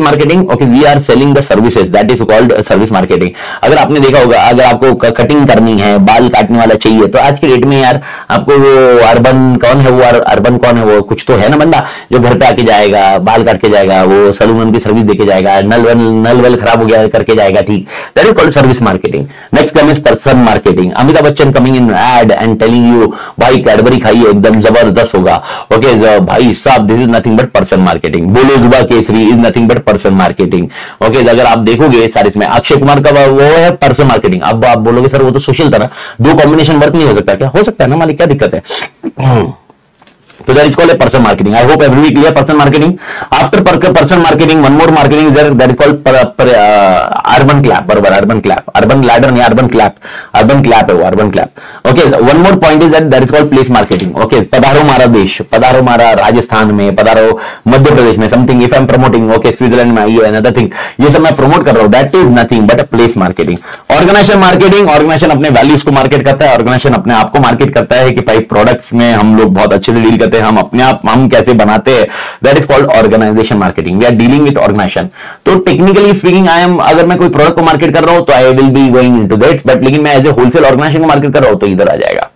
marketing, okay, we are selling the services, that is called service marketing. अगर आपने देखा होगा, अगर आपको कटिंग करनी है, बाल काटने वाला चाहिए, तो आज की डेट में यार आपको वो अर्बन कौन है वो कुछ तो है ना बंदा जो घर पे आके जाएगा, बाल काट के जाएगा, वो सलून की सर्विस देके जाएगा, नल वेल खराब हो गया करके जाएगा, ठीक, that is called service marketing. Next come is person marketing. Amitabh Bachchan coming in ad and telling you भाई कैडबरी खाइए एकदम जबरदस्त होगा. ओके भाई साहब, this is nothing but person marketing. बोलो जुबा केसरी is nothing but person marketing. Okay, अगर आप देखोगे सारे इसमें अक्षय कुमार का वो है पर्सन मार्केटिंग. अब आप बोलोगे सर वो तो सोशल था ना, दो कॉम्बिनेशन वर्क नहीं हो सकता क्या? हो सकता है ना मालिक, क्या दिक्कत है? So that is called a person marketing. I hope everybody clear person marketing. After person marketing, one more marketing is there, that is called urban clap. Urban clap. Urban ladder नहीं, urban clap. Urban clap है वो, urban clap. Okay, one more point is that is called place marketing. Okay, पधारो मारा देश, पधारो मारा राजस्थान में, पधारो मध्य प्रदेश में, something if I am promoting, okay, Switzerland में आइए, another thing, ये सब मैं प्रमोट कर रहा हूँ, that is nothing but a place marketing. Organization marketing, organization अपने वैल्यूज को मार्केट करता है, organization अपने आप को मार्केट करता है कि भाई प्रोडक्ट्स में हम लोग बहुत अच्छे से डील करते हैं, हम अपने आप हम कैसे बनाते हैं, that is called organization marketing. We are dealing with organization. तो टेक्निकली स्पीकिंग आई एम, अगर मैं कोई प्रोडक्ट को मार्केट कर रहा हूं तो I will be going into that, but लेकिन मैं एज ए होलसेल ऑर्गेनाइजेशन को मार्केट कर रहा हूं तो इधर आ जाएगा.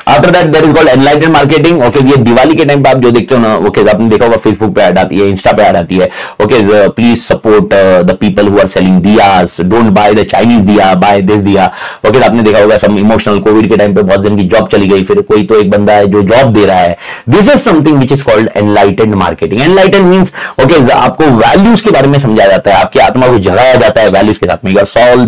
After that there is called enlightened marketing. Okay, ये दिवाली के टाइम पे आप जो देखते हो ना, ओके, आपने देखा होगा फेसबुक पे ऐड आती है, इंस्टा पे ऐड आती है. Okay, please support the people who are selling diyas, don't buy the Chinese diya, buy this diya. Okay, आपने देखा होगा सम इमोशनल, कोविड के टाइम पे बहुत जन की जॉब चली गई, फिर कोई तो एक बंदा है जो जॉब दे रहा है. This is something which is called enlightened marketing. एनलाइटेड means okay, आपको वैल्यूज के बारे में समझाया जाता है, आपकी आत्मा को जगाया जाता है वैल्यूज के साथ में. Your soul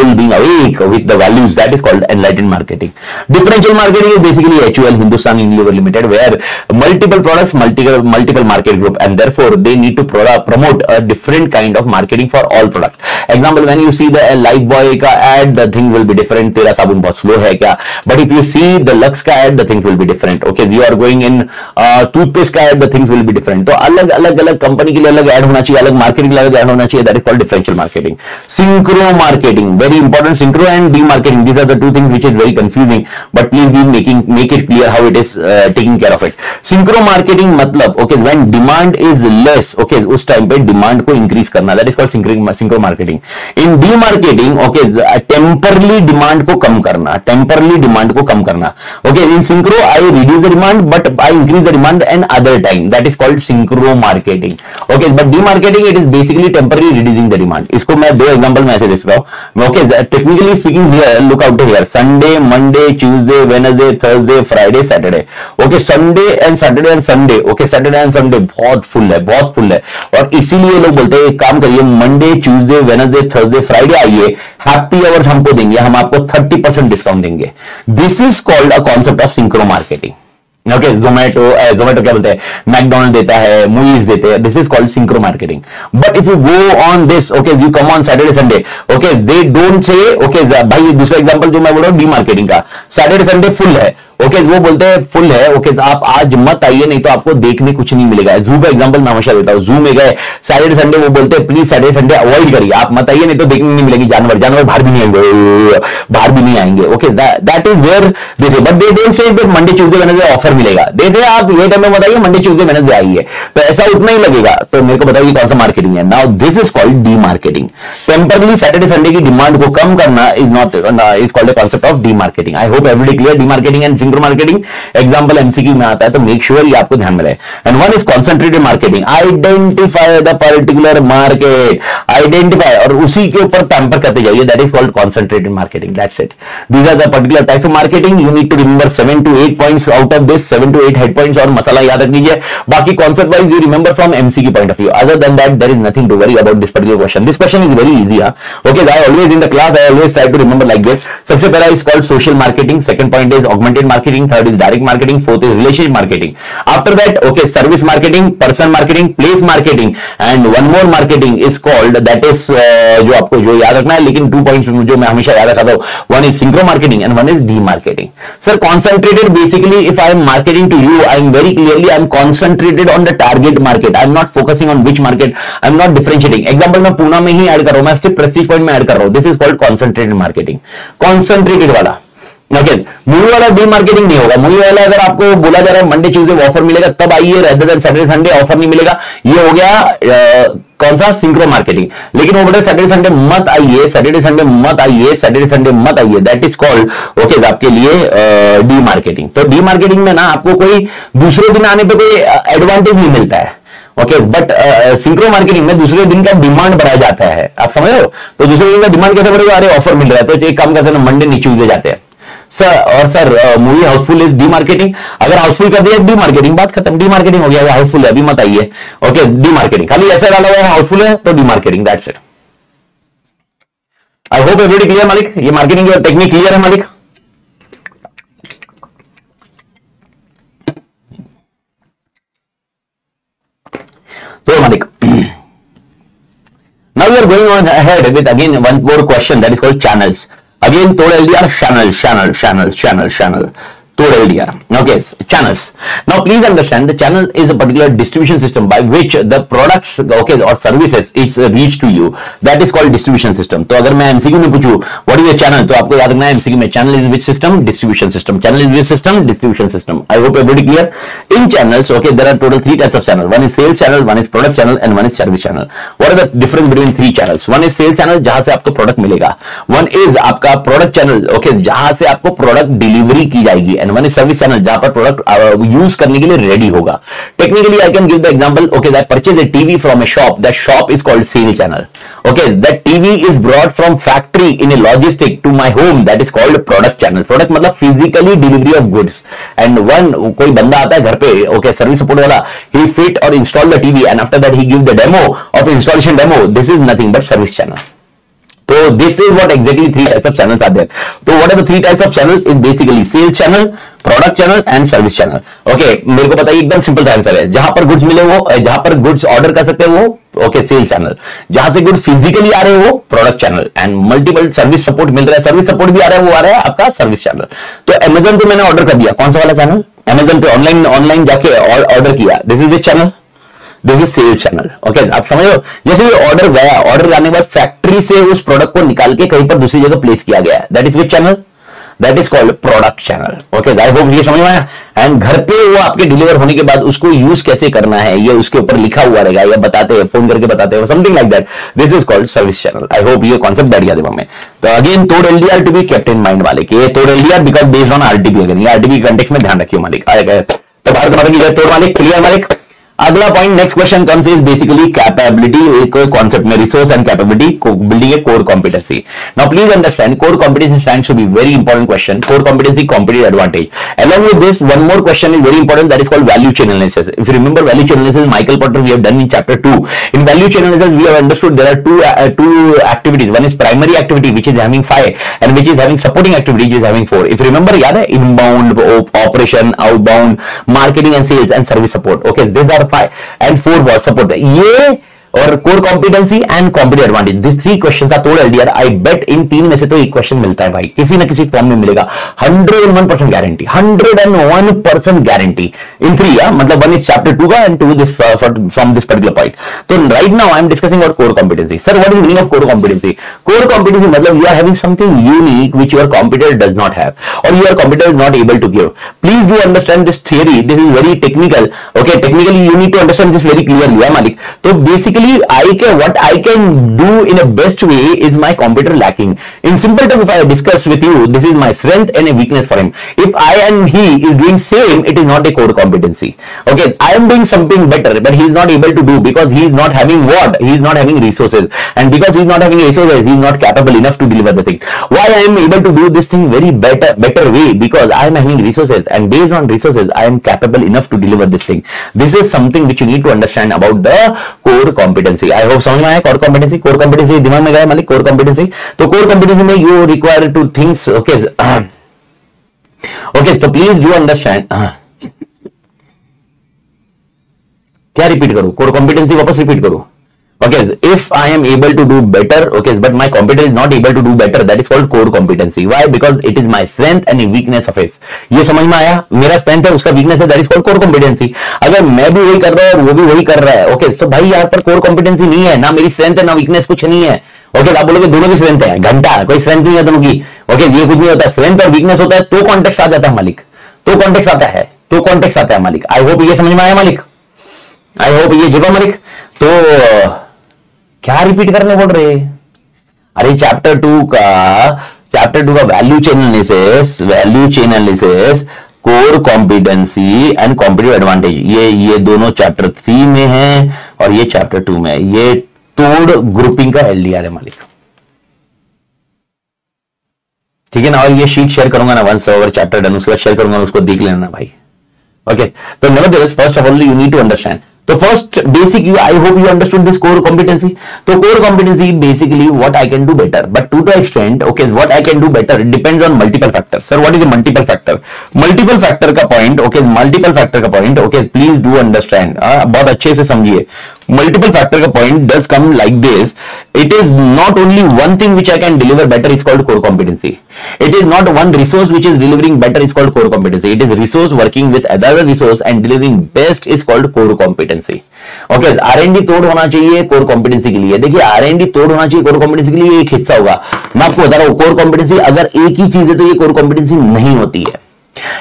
being awake with the values, that is called enlightened marketing. Differential marketing is basically HUL, Hindustan Unilever Limited, where multiple products, multiple market group, and therefore they need to promote a different kind of marketing for all products. Example, when you see the Lifebuoy का ad, the things will be different. तेरा साबुन बहुत slow है क्या? But if you see the Lux का ad, the things will be different. Okay, you are going in toothpaste का ad, the things will be different. तो अलग company के लिए अलग ad होना चाहिए, अलग मार्केटिंग के लिए अलग ad होना चाहिए. That is called differential marketing. Synchro marketing, very important. Synchro and demarketing, these are the two things which is very confusing. But please be make it clear how it is taking care of it. Synchro marketing मतलब okay, when demand is less, okay, उस time पे demand को increase करना, that is called synchro marketing. In demarketing, okay, temporarily demand को कम करना, okay, in synchro I reduce the demand but I increase the demand and other time, that is called synchro marketing. Okay, but demarketing it is basically temporarily reducing the demand. इसको मैं दो example में ऐसे दे सकता हूं. Okay, technically speaking here, look out here, Sunday, Monday, Tuesday, Wednesday, Thursday, Friday, Saturday. Okay, Sunday and Sunday. Okay, Saturday and Sunday बहुत full है. और इसीलिए लोग बोलते हैं एक काम करिए, Monday, Tuesday, Wednesday, Thursday, Friday आइए, हैप्पी आवर्स हमको देंगे, हम आपको 30% डिस्काउंट देंगे. This is called a concept of synchro marketing. Okay, Zomato क्या बोलते हैं, मैकडोनल्ड देता है, मूवीज देते हैं, this is called synchro marketing. But if you go on this, okay, you come on Saturday Sunday, okay, they don't से, okay, भाई दूसरा एग्जांपल जो मैं बोल रहा हूं डी मार्केटिंग का, सैटरडे संडे फुल है, ओके वो बोलते हैं फुल है, ओके आप आज मत आइए नहीं तो आपको देखने कुछ नहीं मिलेगा। जू का एग्जांपल मैं हमेशा देता हूं, जू में गए सैटरडे संडे, वो बोलते हैं प्लीज सैटरडे संडे अवॉइड करिए, आप मत आइए नहीं तो देखने नहीं मिलेगी जानवर, जानवर बाहर भी नहीं आएंगे, बाहर भी नहीं आएंगे। Okay that is where they say, but they don't say Monday Tuesday Wednesday offer मिलेगा, दे से आप ये टाइम में बताइए मंडे ट्यूसडे वेडनेसडे आइए, तो ऐसा उतना ही लगेगा। तो मेरे को बताइए कौन सा मार्केटिंग है। Now this is called D marketing. Temporarily Saturday Sunday की डिमांड को कम करना is not is called a concept of D marketing. I hope everybody clear. D marketing and synchro marketing example MCQ में आता है, तो make sure ये आपको ध्यान में रहे। And one is concentrated marketing, identify the particular market, identify और उसी के ऊपर पैम्पर करते जाइए, that is called concentrated marketing. That's it, these are the particular types of marketing. You need to remember 7 to 8 points out of this, 7 to 8 head points और मसाला याद रख लीजिए, बाकी concept wise you remember from MCQ point of view. Other than that there is nothing to worry about this particular question. This question is very easy. Okay, I always in the class I always try to remember like this. सबसे पहला is called social marketing, second point is augmented marketing, third is direct marketing, fourth is relationship marketing. After that okay service marketing, person marketing, place marketing and one more marketing is called, that is जो आपको जो याद रखना है, लेकिन 2 points जो मैं हमेशा याद रखता हूं, one is synchro marketing and one is demarketing. Sir concentrated, basically if I am marketing to you, I am very clearly I am concentrated on the target market, I am not focusing on which market, I am not differentiating. Example मैं पूना में ही add कर रहा हूं, मैं सिर्फ Prestige point में add कर रहा हूं, this is called concentrated marketing, concentrated वाला। ओके, मूवी वाला डी मार्केटिंग नहीं होगा। मूवी वाला अगर आपको बोला जा रहा है मंडे ट्यूसडे ऑफर मिलेगा तब आइए, rather than Saturday Sunday offer नहीं मिलेगा, ये हो गया कौन सा सिंक्रो मार्केटिंग। लेकिन वो बोले सैटरडे संडे मत आइए, सैटरडे संडे मत आइए, सैटरडे संडे मत आइए, दैट इज कॉल्ड ओके आपके लिए डी मार्केटिंग। तो डी मार्केटिंग में ना आपको कोई दूसरे दिन आने पे कोई एडवांटेज नहीं मिलता है, ओके, बट सिंक्रो मार्केटिंग में दूसरे दिन का डिमांड बढ़ाया जाता है, आप समझ रहे हो। तो दूसरे दिन का डिमांड कैसे बढ़ेगा, अरे ऑफर मिल रहा है तो एक काम करते हैं मंडे नहीं ट्यूसडे जाते हैं सर। और sir movie Housefull is D marketing, अगर हाउसफुल कर दिया डी मार्केटिंग, बात खत्म, डी मार्केटिंग हो गया, हाउसफुल है अभी मत आइए। ओके डी मार्केटिंग, खाली ऐसा डाला हुआ है हाउसफुल है तो D marketing, that's it. I hope everybody clear मालिक, ये मार्केटिंग की टेक्निक क्लियर है मालिक। तो मालिक now we are going on ahead with again one more question that is called channels. Again told LDR channel told LDR. Okay, channels. Now please understand the channel is a particular distribution system by which the products okay or services is reached to you, that is called distribution system. तो अगर मैं MCQ में पूछूं what is a channel, तो आपको याद रखना है MCQ में channel is which system, distribution system, channel is which system, distribution system. I hope everybody clear. In channels okay there are total 3 types of channel, one is sales channel, one is product channel and one is service channel. What are the difference between 3 channels? One is sales channel जहां से आपको product मिलेगा, one is आपका product channel okay जहां से आपको product delivery की जाएगी, एंड वन इज सर्विस चैनल जहां पर प्रोडक्ट यूज करने के लिए रेडी होगा। Technically I can give the example, okay that purchase a TV from a shop, that shop is called sale channel. Okay that TV is brought from factory in a logistic to my home, that is called product channel. Product मतलब physically delivery of goods, and one कोई बंदा आता है घर पे okay service support वाला, ही fit और install the TV and after that he give the demo of installation demo, this is nothing but service channel. So this is what exactly 3 types of channels are there. So what are the 3 types of channel is basically sales channel, product channel and service channel. Okay, मेरे को बताइए एकदम simple सा answer है, जहां पर goods मिले वो, जहां पर गुड्स ऑर्डर कर सकते हैं वो ओके सेल्स चैनल, जहां से गुड्स फिजिकली आ रहे हैं वो product channel, and multiple service support मिल रहा है, सर्विस सपोर्ट भी आ रहा है वो आ रहा है आपका सर्विस चैनल। तो अमेजन पे मैंने ऑर्डर कर दिया, कौन सा वाला चैनल, अमेजन पे ऑनलाइन जाके ऑर्डर किया, this is this channel, this is sales channel. Okay आप समझ लो, जैसे ये ऑर्डर गया, ऑर्डर आने के बाद फैक्ट्री से उस प्रोडक्ट को निकाल के कहीं पर दूसरी जगह प्लेस किया गया, that is which channel, that is called product channel. Okay I hope ये समझ में आया। एंड घर पे वो आपके डिलीवर होने के बाद उसको यूज कैसे करना है ये उसके ऊपर लिखा हुआ रहेगा, या बताते हैं फोन करके बताते हैं something like that, this is called service channel. I hope ये कॉन्सेप्ट बैठ गया दिमाग में। तो अगेन तोड़ LDR to be kept in mind वाले के, तोड़ LDR because based on RTP, अगर आरटीपी कंटेक्स्ट में ध्यान रखिए मालिक आएगा। तो भारत माता की जय, तोड़ मालिक क्लियर मालिक। अगला point next question comes is basically capability, एक कॉन्सेप्ट में resource and capability building a core competency. Now please understand core competency stands to be very important question, core competency competitive advantage. Along with this one more question is very important, that is called value chain analysis. If you remember value chain analysis, Michael Porter we have done in chapter 2. In value chain analysis we have understood there are two activities, one is primary activity which is having 5 and which is having supporting activity which is having 4. If you remember याद है inbound, operation, outbound, marketing and sales and service support. Okay, these are 5 and 4 was support. ये और core competency and competitive advantage, this three questions are told already. I bet in तीन में से तो एक question मिलता है भाई, किसी ना किसी फॉर्म में मिलेगा, 101% गारंटी, 101% गारंटी इन थ्री। मतलब वन इज चैप्टर 2 का and two this from this particular point. तो right now I am discussing about core competency. Sir what is meaning of core competency? Core competency मतलब you are having something unique which your competitor does not have और your competitor is not able to give. Please do understand this theory, this is very technical. Okay, technically you need to understand this very clearly मालिक। तो बेसिकली what I can do in a best way is my competitor lacking. In simple terms, if I discuss with you, this is my strength and a weakness for him. If I and he is doing same, it is not a core competency. Okay, I am doing something better, but he is not able to do because he is not having what? He is not having resources, and because he is not having resources, he is not capable enough to deliver the thing. Why I am able to do this thing very better way? Because I am having resources, and based on resources, I am capable enough to deliver this thing. This is something which you need to understand about the core competency. I hope समझ में आया core competency. Core competency दिमाग में गया मालिक, core competency. तो core competency में you require to things. Okay okay, तो प्लीज डू अंडरस्टैंड। क्या रिपीट करूं? कोर कॉम्पिटेंसी वापस रिपीट करूं? Okay, if I am able to do better, okay, but my competitor is not able to do better, that is called core competency. Why? Because it is my strength and a weakness of his. ये समझ में आया? मेरा strength है, उसका weakness है, that is called core competency. अगर मैं भी वही कर रहा हूँ और वो भी वही कर रहा है, okay, तो भाई यहाँ पर core competency नहीं है, ना मेरी strength है ना weakness, कुछ नहीं है। ओके, आप बोलोगे दोनों की स्ट्रेंथ है, घंटा कोई स्ट्रेंथ नहीं है दोनों की। ओके, ये कुछ नहीं होता, स्ट्रेंथ और वीकनेस होता है तो कॉन्टेक्स्ट आ जाता है मालिक, तो कॉन्टेक्स्ट आता है, तो कॉन्टेक्स्ट आता है मालिक। आई होप ये समझ में आया मालिक, आई होप ये जीवा मालिक। तो क्या रिपीट करने बोल रहे? अरे चैप्टर 2 का value chain analysis, core competency and competitive advantage, ये दोनों चैप्टर 3 में है और ये चैप्टर 2 में है। ये तोड़ ग्रुपिंग का एलडीआर है मालिक, ठीक है ना। और ये शीट शेयर करूंगा ना, वंस ओवर चैप्टर डन, उसके बाद शेयर करूंगा, उसको देख लेना भाई। ओके, तो nevertheless first of all you need to understand. तो first basic, I hope you understood this core competency. तो core competency basically what I can do better, but to the extent okay what I can do better depends on multiple factor. Sir what is multiple factor? Multiple factor का point, okay multiple factor का point, okay please do understand, बहुत अच्छे से समझिए। Multiple factor का point does come like this, it is not only one thing which I can deliver better, it's called core competency. It is not one resource which is delivering better, it's called core competency. It is resource working with other resource and delivering best is called core competency. Okay, R&D तोड़ होना चाहिए core competency के लिए। देखिए R&D तोड़ होना चाहिए core competency के लिए, एक हिस्सा होगा। मैं आपको बता रहा हूं core competency अगर एक ही चीज है तो ये core competency नहीं होती है।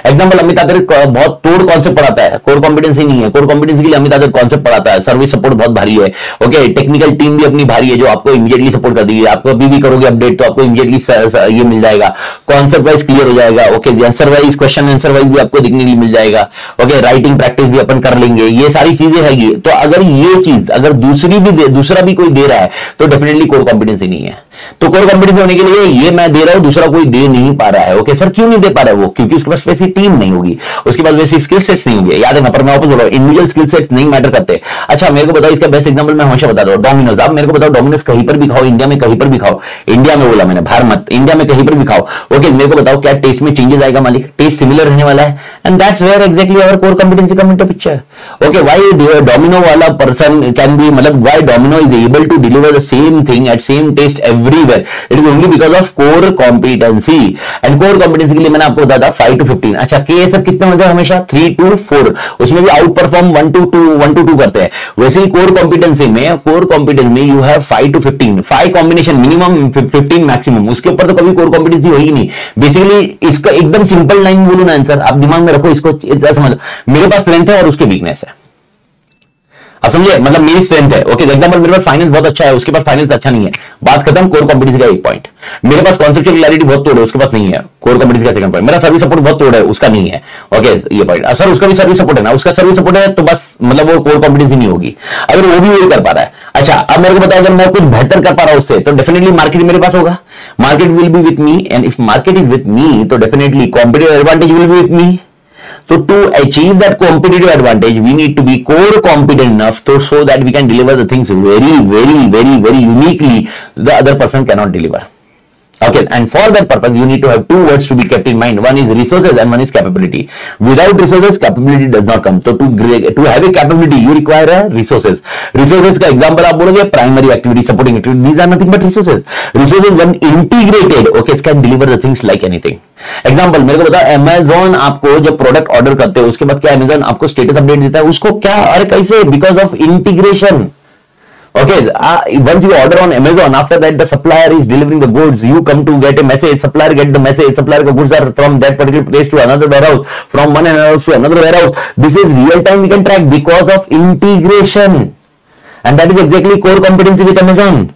एग्जाम्पल अमित आदर बहुत तोड़ कॉन्सेप्ट पढ़ाता है, कोर कॉम्पिटेंसी नहीं है। कोर कॉम्पिटेंसी के लिए अमित आदर कॉन्सेप्ट पढ़ाता है, सर्विस सपोर्ट बहुत भारी है। ओके, टेक्निकल टीम भी अपनी भारी है जो आपको इमीडिएटली सपोर्ट कर देगी। आपको अभी भी करोगे अपडेट तो आपको इमीडिएटली ये मिल जाएगा, कॉन्सेप्ट वाइज क्लियर हो जाएगा। Okay, answer wise, question answer wise भी आपको दिखने के लिए मिल जाएगा। ओके, राइटिंग प्रैक्टिस भी अपन कर लेंगे, ये सारी चीजें हैगी। तो अगर ये चीज अगर दूसरा भी कोई दे रहा है तो डेफिनेटली कोर कॉम्पिटेंसी नहीं है। तो कोर कॉम्पिटेंसी होने के लिए ये मैं दे रहा हूं, दूसरा कोई दे नहीं पा रहा है। ओके सर, क्यों नहीं दे पा रहा है वो? क्योंकि उसके पास वैसी टीम नहीं होगी, उसके पास वैसी स्किल सेट्स नहीं होंगे। याद है ना, पर मैं वापस बोल रहा हूं, इंडिविजुअल स्किल सेट्स नहीं मैटर करते। अच्छा मेरे को बताओ, इसका बेस्ट एग्जांपल मैं हमेशा बता रहा हूं, डोमिनोज। आप मेरे को बताओ, डोमिनोज कहीं पर भी खाओ, इंडिया में कहीं पर भी खाओ, इंडिया में बोला मैंने, बाहर मत, इंडिया में कहीं पर भी खाओ। ओके, मेरे को बताओ क्या टेस्ट में चेंजेस आएगा मालिक? टेस्ट सिमिलर रहने वाला है, and that's where exactly our core competency come into picture. Okay, why Domino वाला पर्सन कैन बी, मतलब why Domino is able to deliver the same thing at same taste everywhere, it is only because of core competency. And core competency के लिए मैंने आपको बताया था 5 to 15। अच्छा, KSF कितने होते हैं? हमेशा 3 to 4, उसमें भी आउट परफॉर्म 1 to 2 करते हैं। वैसे ही कोर कॉम्पिटेंसी में you have 5 to 15, 5 combination minimum, 15 maximum. उसके ऊपर तो कभी कोर कॉम्पिटेंसी होगी नहीं। बेसिकली इसका एकदम सिंपल लाइन बोलूं ना आंसर, आप दिमाग में रखो इसको, समझ, मेरे पास स्ट्रेंथ है और उसके वीकनेस है। आप समझे, मतलब मेरी स्ट्रेंथ है। ओके, एग्जांपल मेरे पास फाइनेंस बहुत अच्छा है, उसके पास फाइनेंस अच्छा नहीं है, बात खत्म। कोर कॉम्पिटेंसी का एक पॉइंट। मेरे पास कॉन्सेप्चुअल क्लैरिटी बहुत तोड़ है, उसके पास नहीं है, कोर कॉम्पिटेंसी का सेकंड पॉइंट। मेरा सर्विस सपोर्ट बहुत तोड़ है, उसका नहीं है। ओके, ये पॉइंट। सर उसका भी सर्विस सपोर्ट है ना, उसका सर्विस सपोर्ट है तो बस मतलब वो कोर कॉम्पिटेंसी नहीं होगी, अगर वो भी वही कर पा रहा है। अच्छा, अब मेरे को बताओ, अगर मैं कुछ बेहतर कर पा रहा हूं उससे, तो डेफिनेटली मार्केट मेरे पास होगा, market will be with me, and if market is with me तो definitely competitive advantage will be with me. So to achieve that competitive advantage, we need to be core competent enough so that we can deliver the things very, very, very, very uniquely the other person cannot deliver. Okay, and for that purpose, you need to have two words to be kept in mind. One is resources and one is capability. Without resources, capability does not come. So to have a capability, you require a resources. Resources का example आप बोलोगे primary activity, supporting activity. These are nothing but resources. Resources when integrated, okay, it can deliver the things like anything. Example मेरे को बताओ, Amazon आपको जब product order करते हो, उसके बाद क्या Amazon आपको status update देता है, उसको क्या, अरे कैसे? Because of integration. Okay, once you order on Amazon, after that the supplier is delivering the goods, you come to get a message, supplier get the message, supplier goods are from that particular place to another warehouse, from one warehouse to another warehouse. This is real time we can track because of integration, and that is exactly core competency with Amazon.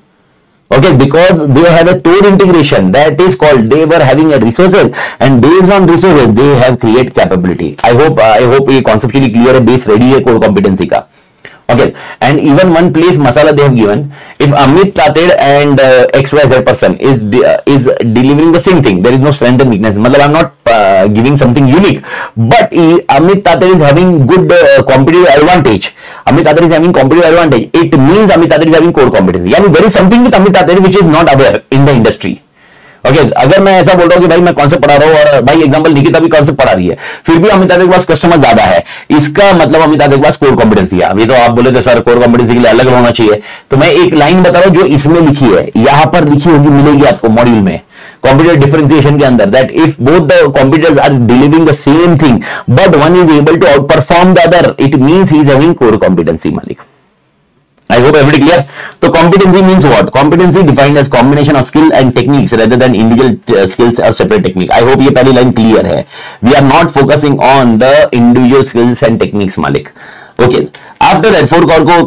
Okay, because they have a tool integration, that is called, they were having a resources, and based on resources they have create capability. I hope ये conceptually clear है, base ready है core competency का. Okay, and even one place masala they have given, if Amit Tated and XYZ person is delivering the same thing, there is no strength and weakness. Matlab I'm not giving something unique, but Amit Tated is having good competitive advantage. Amit Tated is having competitive advantage. It means Amit Tated is having core competency. Yani there is something with Amit Tated which is not aware in the industry. Okay अगर मैं ऐसा बोल रहा हूं कि भाई मैं concept पढ़ा रहा हूं और भाई एग्जांपल निकिता भी कॉन्सेप्ट पढ़ा रही है, फिर भी अमिता के पास कस्टमर ज्यादा है, इसका मतलब अमिता के पास कोर कॉम्पिटेंसी है. अभी तो आप बोले थे सर कोर कॉम्पिटेंसी के लिए अलग होना चाहिए, तो मैं एक लाइन बता रहा हूं जो इसमें लिखी है, यहां पर लिखी होगी, मिलेगी आपको मॉड्यूल में कॉम्पिटिटिव डिफरेंशिएशन के अंदर, that if both the competitors are delivering the same thing but one is able to outperform the other, it means he is having core competency. मालिक, I hope everybody clear. So competency means what? Competency defined as combination of skill and techniques rather than individual skills or separate technique. I hope ये पहली line clear है. We are not focusing on the individual skills and techniques, Malik. Okay. After that, for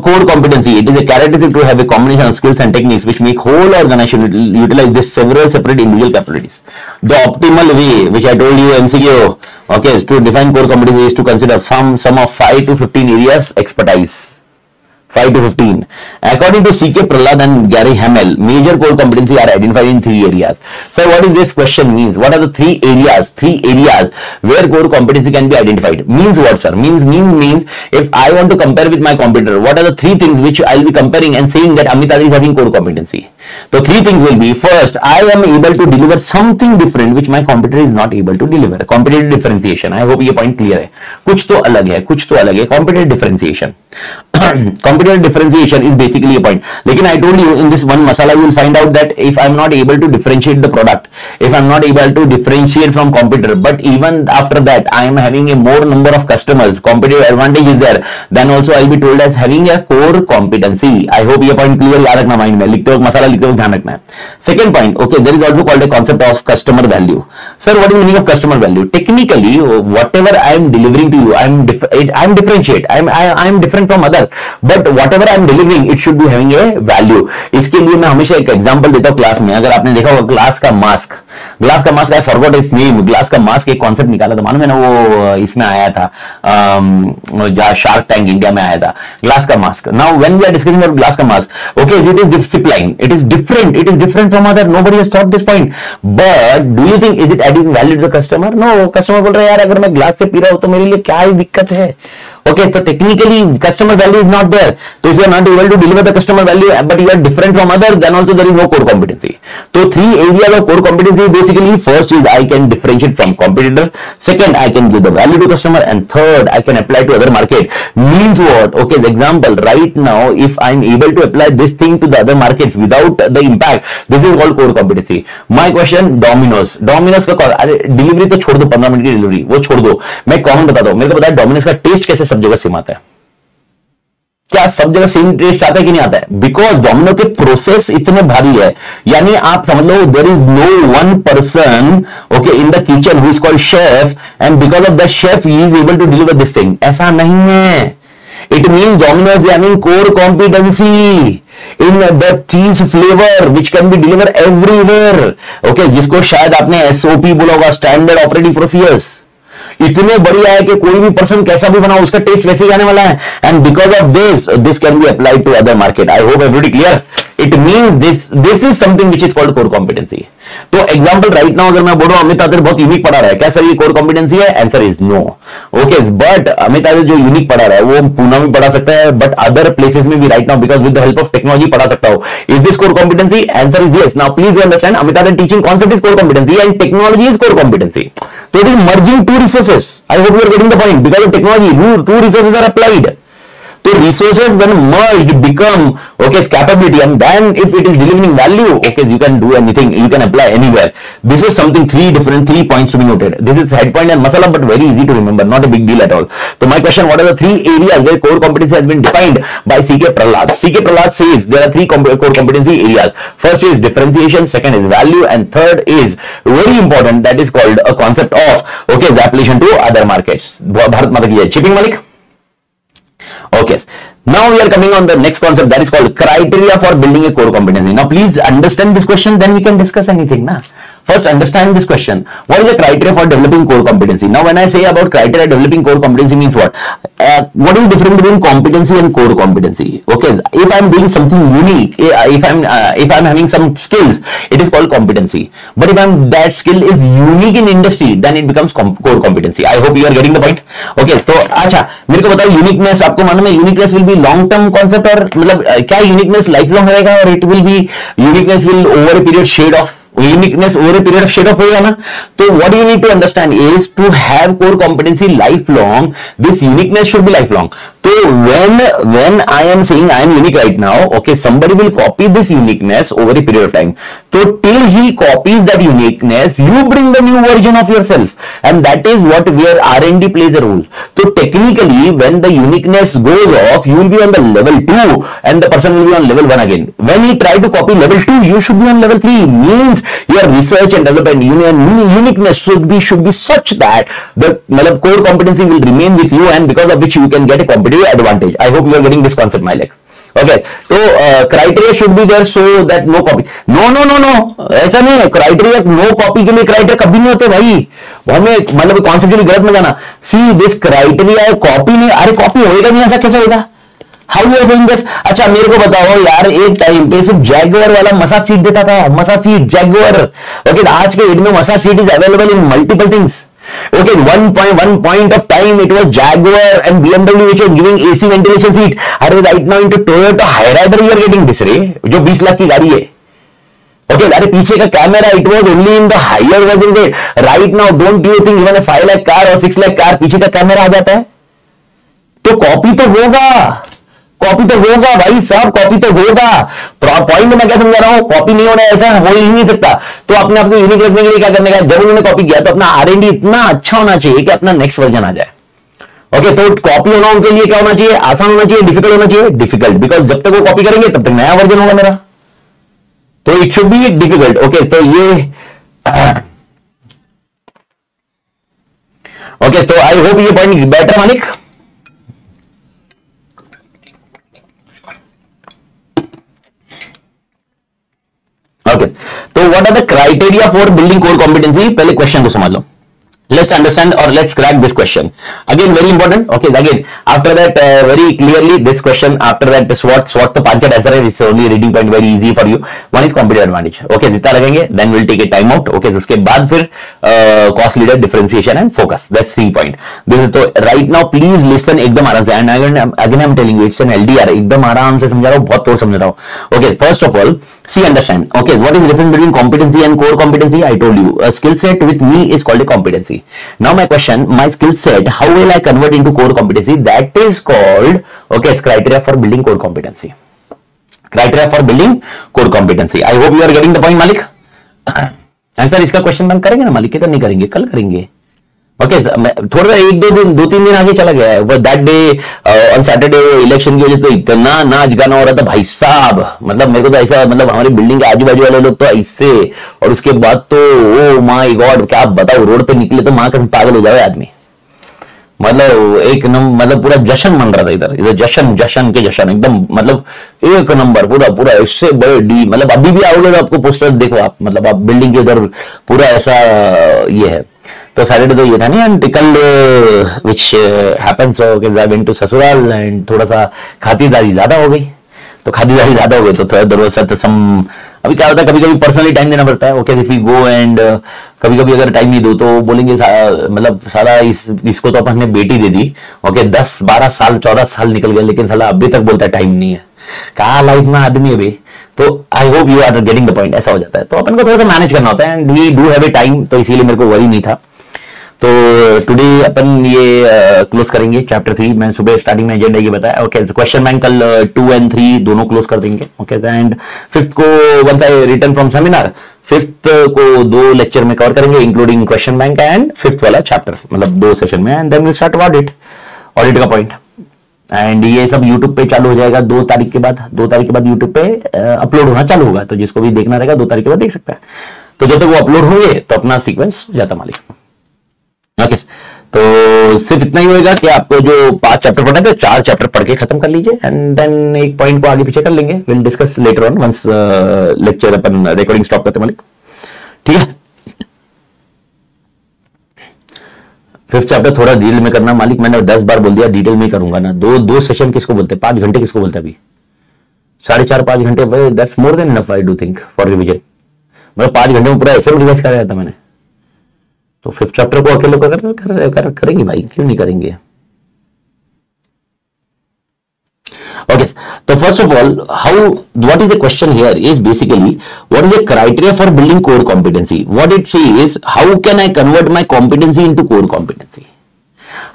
core competency, it is a characteristic to have a combination of skills and techniques which make whole organization utilize this several separate individual capabilities. The optimal way, which I told you MCQ, okay, is to define core competency is to consider sum of 5 to 15 areas expertise. 5 to 15. According to C.K. Prahlad and Gary Hamel, major core competency are identified in 3 areas. So what is this question means? What are the 3 areas? 3 areas where core competency can be identified. Means what, sir? Means if I want to compare with my competitor, what are the 3 things which I will be comparing and saying that Amit Tated is having core competency? So 3 things will be, first, I am able to deliver something different which my competitor is not able to deliver. Competitive differentiation. I hope ये point clear है. कुछ तो अलग है, competitive differentiation. Competitive differentiation is basically a point. लेकिन I told you in this one masala you will find out that if I am not able to differentiate the product, if I am not able to differentiate from competitor, but even after that I am having a more number of customers, competitive advantage is there, then also I will be told as having a core competency. I hope ये point clear याद रखना mind में, लिखते वक्त मसाला लिखते वक्त ध्यान रखना है. Second point, okay, there is also called a concept of customer value. Sir, what is the meaning of customer value? Technically, whatever I am delivering to you, I am differentiate, I am different from others, but whatever I am delivering, it should be having a value. इसके लिए मैं हमेशा एक example देता हूँ class में. अगर आपने देखा होगा ग्लास का mask I forgot it's name. Glass का मास्क एक कॉन्सेप्ट निकाला था, मालूम है ना, वो इसमें आया था, जहाँ शार्क टैंक इंडिया में आया था, ग्लास का mask. Now when we are discussing about glass का mask, okay, it is discipline, it is different from other, nobody has thought this point, but do you think is it adding value to the customer? No. Customer बोल रहा है यार अगर मैं glass से P रहा हूं तो मेरे लिए क्या ही दिक्कत है. Okay, so technically customer value is not there. So if you are not able to deliver the customer value, but you are different from others, then also there is no core competency. So 3 areas of core competency basically, first is I can differentiate from competitor, second I can give the value to customer, and third I can apply to other market. Means what? Okay, the example right now, if I am able to apply this thing to the other markets without the impact, this is called core competency. My question, Domino's का delivery तो छोड़ दो, 15 minute की delivery वो छोड़ दो, मैं common बताता हूं. मेरे को पता है Domino's का टेस्ट कैसे सब जगह सेम आता है. क्या सब जगह सेम टेस्ट आता है कि नहीं आता है? बिकॉज डोमिनो के प्रोसेस इतने भारी है, यानी आप समझ लो there is no one person okay in the kitchen who is called chef, and because of the chef he is able to deliver this thing. ऐसा नहीं है. इट मीन्स डोमिनोज यानी core competency in the cheese flavor which can be delivered everywhere. Okay, जिसको शायद आपने SOP बोला होगा, standard operating procedures. इतने बढ़िया है कि कोई भी पर्सन कैसा भी बनाओ उसका टेस्ट वैसे ही आने वाला है, and because of this can be applied to other market. I hope everybody clear. It means this is something which is called core competency. तो एग्जांपल राइट नाउ अगर मैं बोल रहा हूं अमित आदित्य बहुत यूनिक पढ़ा रहा है, क्या सर ये कोर कॉम्पिटेंसी है? Answer is no. Okay, but Amit Aditya जो यूनिक पढ़ा रहा है वो पूना में पढ़ा सकता है, बट अदर प्लेसेस में भी right now because with the help of technology पढ़ा सकता हो. Is this core competency? Answer is yes. Now please understand, Amit Aditya teaching concept is core competency and technology is core competency. So it is merging two resources. I hope you are getting the point. Because of technology, two resources are applied. So resources when merged become okay capability, and then if it is delivering value, okay, you can do anything, you can apply anywhere. This is something three points to be noted. This is head point and masala, but very easy to remember, not a big deal at all. So my question: what are the three areas where core competency has been defined by C.K. Prahlad? C.K. Prahlad says there are three core competency areas. First is differentiation, second is value, and third is very important, that is called a concept of okay application to other markets. Bharat Mata ki jai. Shipping Malik. Okay, now we are coming on the next concept, that is called criteria for building a core competency. Now please understand this question, then we can discuss anything na. First understand this question, what is the criteria for developing core competency? Now when I say about criteria developing core competency means what is the difference between competency and core competency? Okay, if I am doing something unique, if I am having some skills, it is called competency. But if that skill is unique in industry, then it becomes core competency. I hope you are getting the point. Okay, तो अच्छा मेरे को बताओ uniqueness, आपको मालूम है uniqueness will be long term concept, और मतलब क्या यूनिकनेस लाइफ लॉन्ग रहेगा, और it will be uniqueness will over a period shed off uniqueness over a period of shade off होगा ना. तो what you need to understand is to have core competency lifelong, this uniqueness should be lifelong. So when I am saying I am unique right now, okay, somebody will copy this uniqueness over a period of time. So till he copies that uniqueness, you bring the new version of yourself, and that is what where R&D plays a role. So technically, when the uniqueness goes off, you will be on the level 2, and the person will be on level 1 again. When he try to copy level 2, you should be on level 3. Means your research and development uniqueness should be such that the core competency will remain with you, and because of which you can get a competitive advantage. I hope you are getting this concept, my leg. Okay, so criteria should be there so that no copy. No, ऐसा नहीं है. criteria no copy के लिए criteria कभी नहीं होते भाई. हमें मतलब कॉन्सेप्ट गलत में जाना. See this criteria copy नहीं, अरे copy होएगा नहीं, ऐसा कैसे होगा? How you are saying this? अच्छा मेरे को बताओ यार, एक टाइम पे सिर्फ जैगुआर वाला मसाज सीट देता था, मसाज सीट जैगुआर. ओके, आज के डेट में massage seat is available in multiple things. Okay, one point of time it was Jaguar and BMW which was giving AC ventilation seat. अरे right now into Toyota Hyryder you are getting this रे, जो 20 लाख की गाड़ी है. Okay, अरे पीछे का camera it was only in the higher version. Right now don't you think even a 5 lakh car और 6 lakh car पीछे का कैमरा आ जाता है? तो कॉपी तो होगा, कॉपी तो होगा भाई साहब, कॉपी तो होगा. पॉइंट मैं क्या समझा रहा हूं, कॉपी नहीं होना ऐसा हो ही नहीं सकता. तो अपने आपको यूनिक रखने के लिए क्या करने का, जब उन्होंने कॉपी किया तो अपना R&D इतना अच्छा होना चाहिए कि अपना नेक्स्ट वर्जन आ जाए. ओके, तो कॉपी होना उनके लिए क्या होना चाहिए, आसान होना चाहिए, डिफिकल्ट होना चाहिए, डिफिकल्ट, बिकॉज जब तक वो कॉपी करेंगे तब तक नया वर्जन होगा मेरा, तो it should be difficult. Okay, तो ये ओके, तो आई होप ये पॉइंट बेटर मालिक. ओके, तो what are the criteria for building core competency? पहले क्वेश्चन को समझ लो. Let's understand or let's crack this question. Again, very important. Okay, again, after that, very clearly, this question, after that, SWOT the Panchat answer is only reading point, very easy for you. One is competitive advantage. Okay, जितना लगेंगे, then we'll take a time out. Okay, उसके बाद फिर cost leader, differentiation and focus. That's 3 point. This is तो right now, please listen एकदम आराम से. And again, I'm telling you, it's an LDR. एकदम आराम से समझा रहा हूँ, बहुत तोड़ समझ रहा हूँ. Okay, first of all, see, understand. Okay, what is the difference between competency and core competency? I told you, a skill set with me is called a competency. Now my question, my skill set, how will I convert into core competency? That is called, okay, it's criteria for building core competency. Criteria for building core competency. I hope you are getting the point, Malik. Answer इसका question बंद करेंगे ना मालिक, कितना नहीं करेंगे, कल करेंगे. ओके, थोड़ा एक दो तीन दिन आगे चला गया है. That day on Saturday election की वजह से इतना नाच गाना हो रहा था भाई साहब. मतलब मेरे को तो ऐसा, मतलब हमारी बिल्डिंग के आजू बाजू वाले लोग तो ऐसे, और उसके बाद तो ओ माय गॉड, क्या बताओ, रोड पे निकले तो मां कसम पागल हो जाए आदमी. मतलब एक नंबर, मतलब पूरा जश्न मन रहा था इधर जश्न के जश्न एकदम, मतलब एक नंबर पूरा इससे बड़े डी. मतलब अभी भी आओगे तो आपको पोस्टर देखो आप, मतलब आप बिल्डिंग के उधर पूरा ऐसा ये है. तो सैटरडे तो ये था नहीं, and tickle which happens, I went to ससुराल एंड थोड़ा सा खातिरदारी ज्यादा हो गई. तो खातिरदारी ज्यादा हो गई तो थोड़ा जरूरत सम, अभी क्या होता है कभी कभी पर्सनली टाइम देना पड़ता है। Okay if you go and कभी कभी अगर टाइम नहीं दो तो बोलेंगे मतलब साला इसको तो अपन ने बेटी दे दी। ओके 10-12 साल 14 साल निकल गए लेकिन साला अभी तक बोलता है टाइम नहीं है। कहा लाइफ में आदमी अभी, तो I hope you are getting the point. ऐसा हो जाता है तो अपन को थोड़ा सा मैनेज करना होता है and we do have a time, तो इसीलिए मेरे को वरी नहीं था। तो टुडे अपन ये क्लोज करेंगे चैप्टर 3। मैं सुबह स्टार्टिंग में एजेंडा ये बताया। ओके क्वेश्चन बैंक कल 2 और 3 दोनों क्लोज कर देंगे। ओके एंड 5th को once I return from seminar 5th को 2 लेक्चर में कवर करेंगे including question bank and 5th वाला चैप्टर, मतलब 2 सेशन में, and then we start audit का पॉइंट। एंड ये सब यूट्यूब पे चालू हो जाएगा 2 तारीख के बाद। 2 तारीख के बाद यूट्यूब पे अपलोड होना चालू होगा, तो जिसको भी देखना रहेगा 2 तारीख के बाद देख सकता है। तो जब तक वो अपलोड होंगे तो अपना सीक्वेंस जाता मालिक। ओके तो सिर्फ इतना ही होगा कि आपको जो 5 चैप्टर पढ़ना है तो 4 चैप्टर पढ़ के खत्म कर लीजिए एंड देन एक पॉइंट को आगे पीछे कर लेंगे। Will discuss later on once lecture अपन रिकॉर्डिंग स्टॉप करते मालिक, ठीक है। 5th चैप्टर थोड़ा डिटेल में करना मालिक, मैंने 10 बार बोल दिया डिटेल में करूंगा ना। 2 सेशन किसको बोलते हैं, 5 घंटे किसको बोलते हैं अभी, 4.5-5 घंटे, that's more than enough I do think for revision. मतलब 5 घंटे में पूरा ऐसे रिवाइज कराया था मैंने। तो 5th चैप्टर को अकेले करेंगे भाई, क्यों नहीं करेंगे। Okay, so first of all, what is the question here is basically what is the criteria for building core competency. What it says is how can I convert my competency into core competency.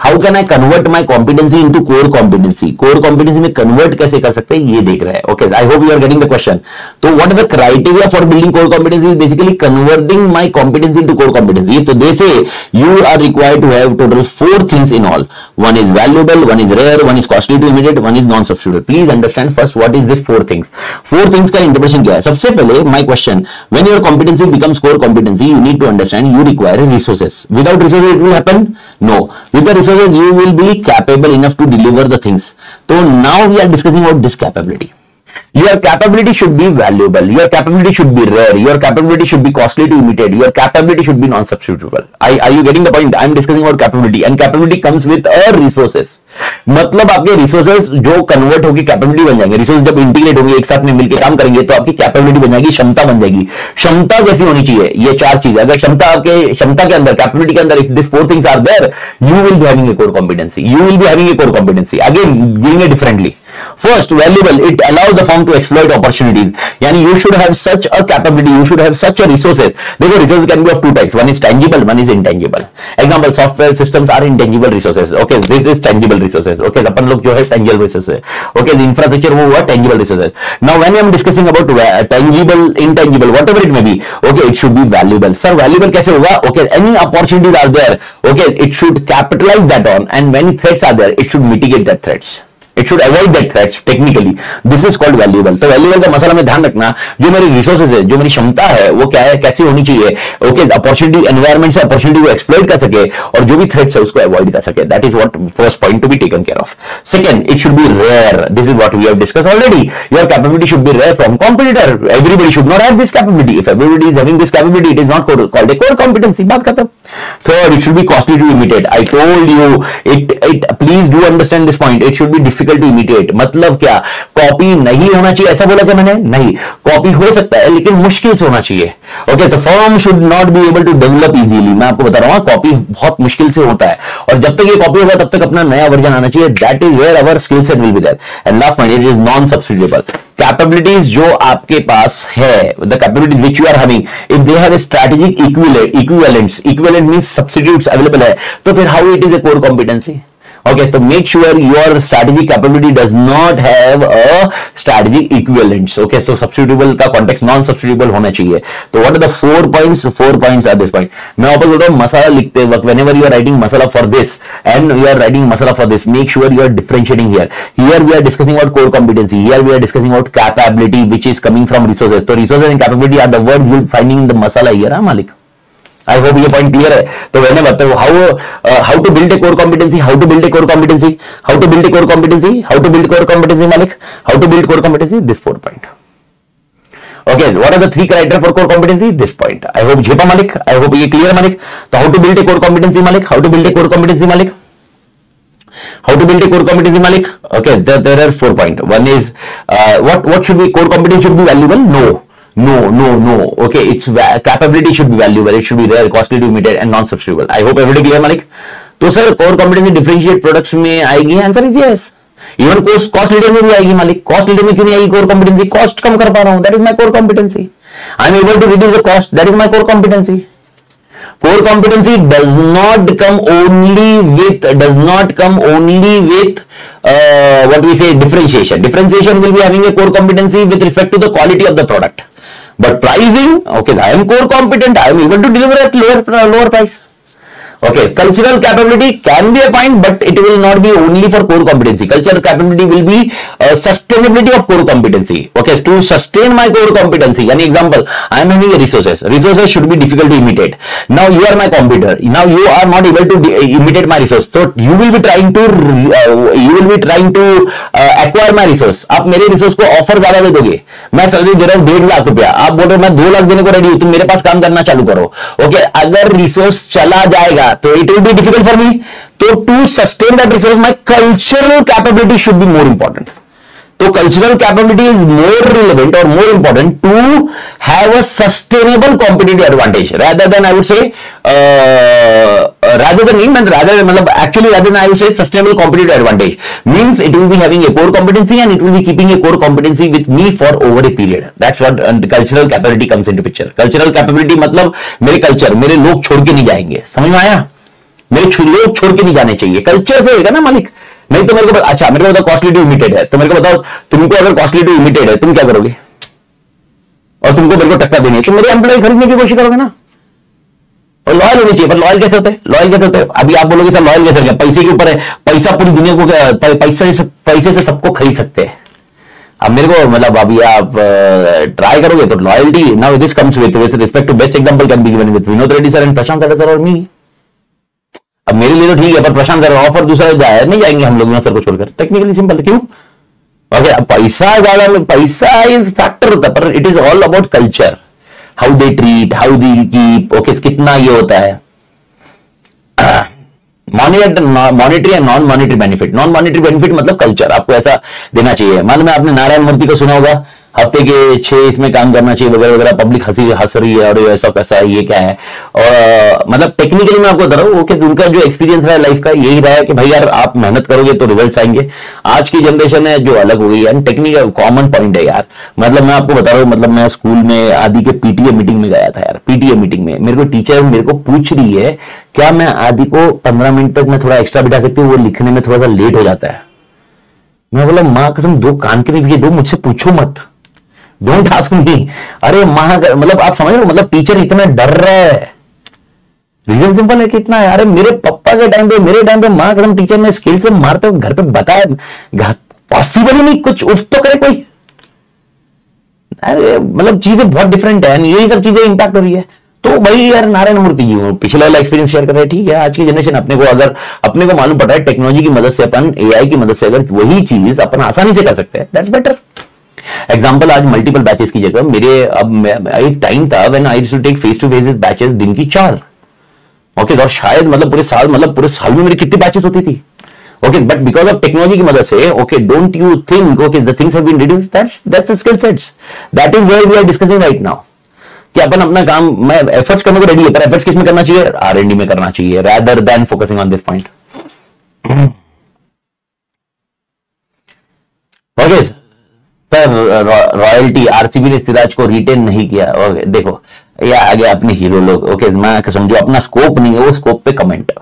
How can I convert my competency into core competency? Core competency में convert कैसे कर सकते हैं ये देख रहे हैं। Okay, I hope you are getting the question. तो what are the criteria for building core competency? Is basically converting my competency into core competency. तो they say you are required to have total 4 things in all. One is valuable, one is rare, one is costly to imitate, one is non-substitutable. Please understand first what is this 4 things. 4 things का interpretation क्या है। सबसे पहले my question, when your competency becomes core competency, you need to understand you require resources. Without resources it will happen? No. With the resources you will be capable enough to deliver the things. So now we are discussing about this capability. Your capability should be valuable. Your capability should be rare. Your capability should be costly to imitate. Your capability should be non-substitutable. Are you getting the point? I am discussing about capability, and capability comes with a resources. मतलब आपके resources जो convert होगी capability बन जाएंगे। resources जब integrate होंगे, एक साथ में मिलकर काम करेंगे तो आपकी capability बन जाएगी, क्षमता बन जाएगी। क्षमता कैसी होनी चाहिए? ये 4 चीजें। अगर क्षमता के अंदर, capability के अंदर, if these 4 things are there, you will be having a core competency. You will be having a core competency. Again, giving it differently. First, valuable. It allows the firm to exploit opportunities. यानी you should have such a capability, you should have such a resources. देखो resources can be of 2 types. One is tangible, one is intangible. Example, software systems are intangible resources. Okay, this is tangible resources. Okay, अपन लोग जो है tangible resources. Okay, the infrastructure वो हुआ tangible resources. Now, when I am discussing about tangible, intangible, whatever it may be, okay, it should be valuable. Sir, valuable कैसे होगा? Okay, any opportunities are there. Okay, it should capitalize that on, and when threats are there, it should mitigate that threats. It should avoid that threats technically. This is called valuable. तो valuable का मसला में ध्यान रखना, जो मेरी resources है, जो मेरी क्षमता है, वो क्या है, कैसी होनी चाहिए। Okay, opportunity environment से opportunity को exploit कर सके और जो भी threats है उसको avoid कर सके। That is what first point to be taken care of. Second, it should be rare. This is what we have discussed already. Your capability should be rare from competitor. Everybody should not have this capability. If everybody is having this capability, it is not called a core competency. बात खत्म। Third, it should be costly to imitate. I told you it. Please do understand this point. It should be difficult to imitate. मतलब क्या, copy नहीं होना चाहिए ऐसा बोला क्या मैंने? नहीं, कॉपी हो सकता है लेकिन मुश्किल से होना चाहिए। ओके, तो firm should not be able to develop easily. मैं आपको बता रहा हूं कॉपी बहुत मुश्किल से होता है और जब तक ये कॉपी होगा तब तक अपना नया वर्जन आना चाहिए। That is where our skill set will be there. And last point, it is non substitutable. Capabilities जो आपके पास है, the capabilities which you are having, if they have strategic equivalents, equivalent means substitutes available है, तो फिर how it is a core competency. Okay, so make sure your strategic capability does not have a strategic equivalents. Okay, so substitutable का context non-substitutable होना चाहिए। तो what are the 4 points? 4 points are this point. मैं वापस बोल रहा हूँ, मसाला लिखते वक्त whenever you are writing masala for this and you are writing masala for this, make sure you are differentiating here. Here we are discussing about core competency. Here we are discussing about capability, which is coming from resources. So resources and capability are the words you will be finding in the masala here, Malik. I hope ये point clear है। तो मैंने बताया how to build a core competency, how to build a core competency, how to build a core competency, how to build core competency मालिक, how to build core competency, this 4 point. Okay, what are the 3 criteria for core competency? This point. I hope झेपा मालिक, I hope ये clear मालिक। तो how to build a core competency मालिक, how to build a core competency मालिक। How to build a core competency, Malik? Okay, there are 4 points. One is what should be core competence should be valuable? No. Okay, its capability should be valuable. It should be rare, costly to imitate, and non-substitutable. I hope everybody clear, Malik. तो sir core competency differentiate products में आएगी? Answer is yes. Even cost leader में भी आएगी मालिक. Cost leader में क्यों नहीं आएगी कोर कॉम्पिटेंसी? कॉस्ट कम कर पा रहा हूं, that is my core competency. I am able to reduce the cost, that is my core competency. Core competency does not come only with what we say differentiation. Differentiation will be having a core competency with respect to the quality of the product. But pricing, okay, I am core competent. I am able to deliver at lower price. Okay, cultural capability can be a point, but it will not be only for core competency. Cultural capability will be sustainability of core competency. Okay, to sustain my core competency. An example, I am having a resources. Resources should be difficult to imitate. Now you are my competitor. Now you are not able to imitate my resource. So you will be trying to acquire my resource. आप मेरे resource को offer ज्यादा दे दोगे. मैं salary दे रहा हूँ 1.5 लाख रुपया. आप बोल रहे हो मैं 2 लाख देने को रेडी हूं. तुम मेरे पास काम करना चालू करो. ओके, अगर रिसोर्स चला जाएगा तो it will be difficult for me. तो to sustain that resource my cultural capability should be more important. तो cultural capability is more relevant और more important to have a sustainable competitive advantage rather than I would say rather than I would say sustainable competitive advantage means it will be having a core competency and it will be keeping a core competency with me for over a period. That's what cultural capability comes into picture. Cultural capability मतलब मेरे culture, मेरे लोग छोड़ के नहीं जाएंगे. समझ में आया? मेरे लोग छोड़ के नहीं जाने चाहिए. कल्चर से होगा ना मालिक. नहीं तो मेरे को अच्छा, मेरे को बताओ कॉस्टली टू इमिटेट है, तो मेरे को बताओ तुमको अगर कॉस्टली टू इमिटेट है तुम क्या करोगे? और तुमको मेरे को टक्कर देनी है, तुम मेरे एम्प्लॉय खरीदने की कोशिश करोगे ना. और लॉयल होनी चाहिए. पर लॉयल कैसे होते हैं? लॉयल कैसे होते हैं? अभी आप बोलोगे सर लॉयल कैसे? पैसे के ऊपर है. पैसा पूरी दुनिया को, पैसे से सबको खरीद सकते हैं. अब मेरे को मतलब अभी आप ट्राई करोगे तो loyalty now this comes with respect to best example can be given with Vinod Reddy sir and Prashant sir और मी. अब मेरे लिए तो ठीक है, पर प्रशांत सर ऑफर दूसरा जाए नहीं जाएंगे हम लोग सर को छोड़कर. Technically simple. क्यों? ओके, पैसा ज्यादा, पैसा इज फैक्टर होता है, पर it is all about culture, how they treat, how they keep. Okay, कितना ये होता है monetary and non monetary benefit. Non monetary benefit मतलब कल्चर आपको ऐसा देना चाहिए. मान लो आपने नारायण मूर्ति को सुना होगा, हफ्ते के 6 इसमें काम करना चाहिए वगैरह वगैरह. पब्लिक हंस रही है और ऐसा कैसा है, ये क्या है. और मतलब टेक्निकली मैं आपको बता रहा हूँ, उनका जो एक्सपीरियंस रहा है लाइफ का यही रहा है कि भाई यार आप मेहनत करोगे तो रिजल्ट्स आएंगे. आज की जनरेशन है जो अलग हो गई है. टेक्निकल कॉमन पॉइंट है यार. मतलब मैं आपको बता रहा हूँ, मतलब मैं स्कूल में आदि के पीटीए मीटिंग में गया था यार. पीटीए मीटिंग में मेरे को टीचर मेरे को पूछ रही है क्या मैं आदि को 15 मिनट तक मैं थोड़ा एक्स्ट्रा बिठा सकती हूँ, वो लिखने में थोड़ा सा लेट हो जाता है. मैं बोला माँ कसम 2 कान के लिए दो, मुझसे पूछो मत, डोंट आस्क मी. अरे मतलब आप समझ लो, मतलब टीचर इतना डर रहा है. रीजन सिंपल है कि इतना है. अरे मेरे पापा के टाइम पे माँ कसम टीचर ने स्केल से मारते हुए घर पे बताया, पॉसिबल ही नहीं, कुछ उफ तो करे कोई. अरे मतलब चीजें बहुत डिफरेंट है, यही सब चीजें इंपैक्ट हो रही है. तो भाई यार नारायण मूर्ति जी पिछले वाला एक्सपीरियंस शेयर कर रहे हैं. ठीक है, आज की जनरेशन अपने को मालूम पड़ रहा है टेक्नोलॉजी की मदद से, अपन एआई की मदद से अगर वही चीज अपन आसानी से कर सकते हैं, दैट्स बेटर. एग्जाम्पल, आज मल्टीपल बैचेस की जगह मेरे अब एक टाइम था when I used to take face to face batches दिन की 4. ओके, और शायद मतलब पूरे साल में मेरी कितनी बैचेस होती थी. Okay, but because of technology की मदद से, okay, don't you think okay the things have been reduced. That's skill sets. That is where we are discussing right now. कि अपन अपना काम, मैं एफर्ट्स करने को रेडी है, पर एफर्ट्स किस में करना चाहिए? R&D में करना चाहिए, rather than focusing on this point. Okay sir, royalty RCB ने सिराज को रिटेन नहीं किया. ओके, देखो ये आगे अपने हीरो लोग. ओके, मैं समझो अपना स्कोप नहीं है, वो स्कोप पे कमेंट.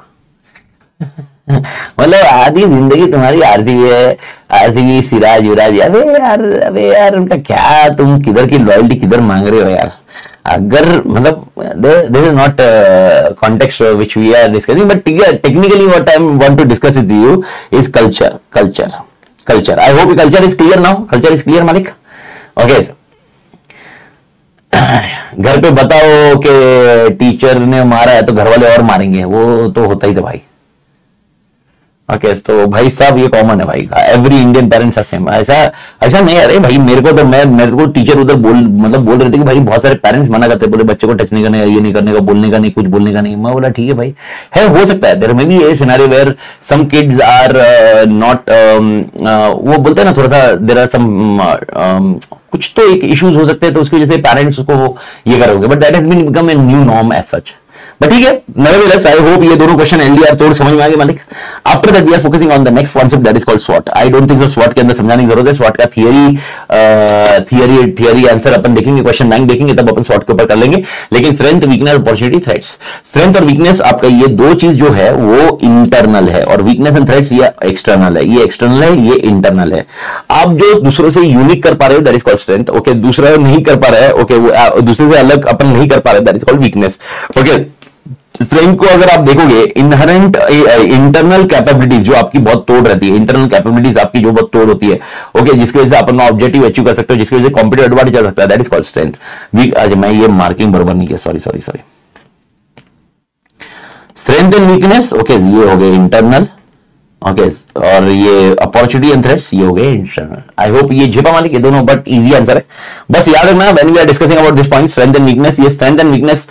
मतलब आधी जिंदगी तुम्हारी आरसीबी है, आरसीबी सिराज युवराज. अबे यार उनका क्या, तुम किधर की लॉयल्टी किधर मांग रहे हो यार. अगर मतलब this is not context which we are discussing, but technically what I want to discuss with you is culture. I hope culture is clear now. Culture is clear मालिक. ओके, घर पे बताओ कि टीचर ने मारा है तो घर वाले और मारेंगे, वो तो होता ही था भाई. ओके तो भाई साहब ये कॉमन है भाई, every Indian parents are same. ऐसा ऐसा नहीं, अरे भाई मेरे को तो मेरे को टीचर उधर बोल रहे थे कि भाई बहुत सारे पेरेंट्स मना करते, बोले बच्चे को टच नहीं करने का, ये नहीं करने का, बोलने का नहीं, कुछ बोलने का नहीं। मैं बोला ठीक है भाई, है हो सकता है there may be a scenario where some kids are not, वो बोलते हैं ना थोड़ा सा देयर आर सम कुछ तो एक इश्यूज हो सकते हैं, तो उसकी वजह से पेरेंट्स उसको ये करोगे, but that has been become a new norm as such. But ठीक है, nevertheless I hope ये दोनों क्वेश्चन एनडीआर तोड़ समझ में आ गए मालिक। After that we are focusing on the next concept that is called स्वॉट। आई डोंट थिंक सो स्वॉट के अंदर समझाने की जरूरत है, स्वॉट का थियरी आंसर अपन देखेंगे, क्वेश्चन बैंक देखेंगे, तब अपन स्वॉट के ऊपर कर लेंगे। लेकिन strength, weakness, opportunity, threats, strength और वीकनेस आपका ये दो चीज जो है वो इंटरनल है, और वीकनेस एंड थ्रेट्स ये एक्सटर्नल है। ये एक्सटर्नल है, ये इंटरनल है। आप जो दूसरों से यूनिक कर पा रहे हो that is called strength. Okay, दूसरा नहीं कर पा रहा है, ओके, दूसरे से अलग अपन नहीं कर पा रहे that is called weakness. Okay, strength को अगर आप देखोगे, इनहेरेंट इंटरनल कैपेबिलिटीज जो आपकी बहुत तोड़ रहती है, इंटरनल कैपेबिलिटीज आपकी जो बहुत तोड़ होती है, ओके, जिसकी वजह से अपन ऑब्जेक्टिव अचीव कर सकते हो, जिसकी वजह से कॉम्पिटिटिव एडवांटेज आ सकता है, that is called strength. Weak, मैं ये मार्किंग बराबर नहीं किया, sorry. Strength and weakness, okay, ये हो गए इंटरनल, ओके, और ये अपॉर्चुनिटी एंड थ्रेट्स ये हो गए इंटरनल। आई होप ये झेपा मालिक, ये दोनों बट इजी आंसर है। बस याद रखना when we are discussing about this point strength and weakness, ये स्ट्रेंथ एंड वीकनेस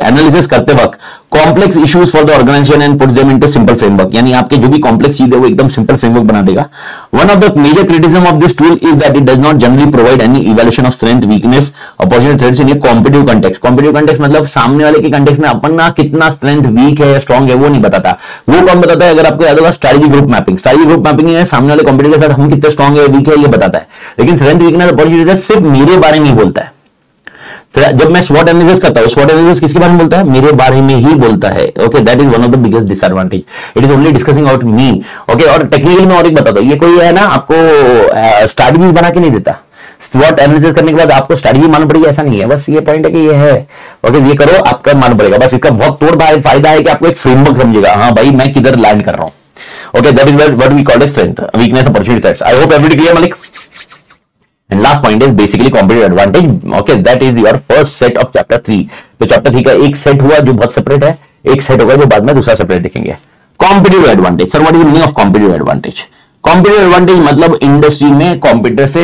एनालिसिस करते वक्त complex issues for the organization and puts them into simple framework, यानी आपके जो भी कॉम्प्लेक्स चीज है वो एकदम सिंपल फ्रेमवर्क बना देगा। One of the major criticism of this tool is that it does not generally provide any evaluation of strength, weakness, opportunity, threats in a competitive context. Competitive context मतलब सामने वाले के कंटेक्स्ट में अपन ना कितना strength week है या strong है वो नहीं बताता। वो कौन बताता है? अगर आपको याद होगा strategy group mapping, strategy group mapping है सामने वाले कॉम्पिटिटर के साथ हम कितने स्ट्रॉन्ग है वीक है ये बताता है। लेकिन स्ट्रेंथ, वीकनेस, अपॉर्चुनिटी सिर्फ मेरे बारे में ही बोलता है। जब मैं स्वॉट एनालिसिस करता हूं, स्वॉट एनालिसिस किसके बारे में बोलता है? मेरे बारे में ही बोलता है। Okay, that is one of the biggest disadvantage, it is only discussing about me. Okay, और टेक्निकल में और एक बताता हूं, ये कोई है ना आपको स्ट्रैटेजी बना के नहीं देता। स्वॉट एनालिसिस करने के बाद आपको स्ट्रैटेजी मालूम पड़ेगी ऐसा नहीं है, बस ये पॉइंट है कि ये है, ओके, ये करो आपका मालूम पड़ेगा। बस इसका बहुत तोड़ फायदा है कि आपको एक फ्रेमवर्क समझेगा, हाँ भाई मैं किधर लैंड कर रहा हूं। Okay, that is what we call strength, weakness, opportunity, threats. I hope everybody clear मालिक। And last point is basically competitive advantage. Okay, that is your first set of chapter 3. तो chapter 3 का एक set हुआ जो बहुत separate है, एक set होगा जो बाद में दूसरा सेपरेट देखेंगे। Competitive advantage. Sir, what is the meaning of competitive advantage? Competitive advantage मतलब इंडस्ट्री में कॉम्पिटिटर से,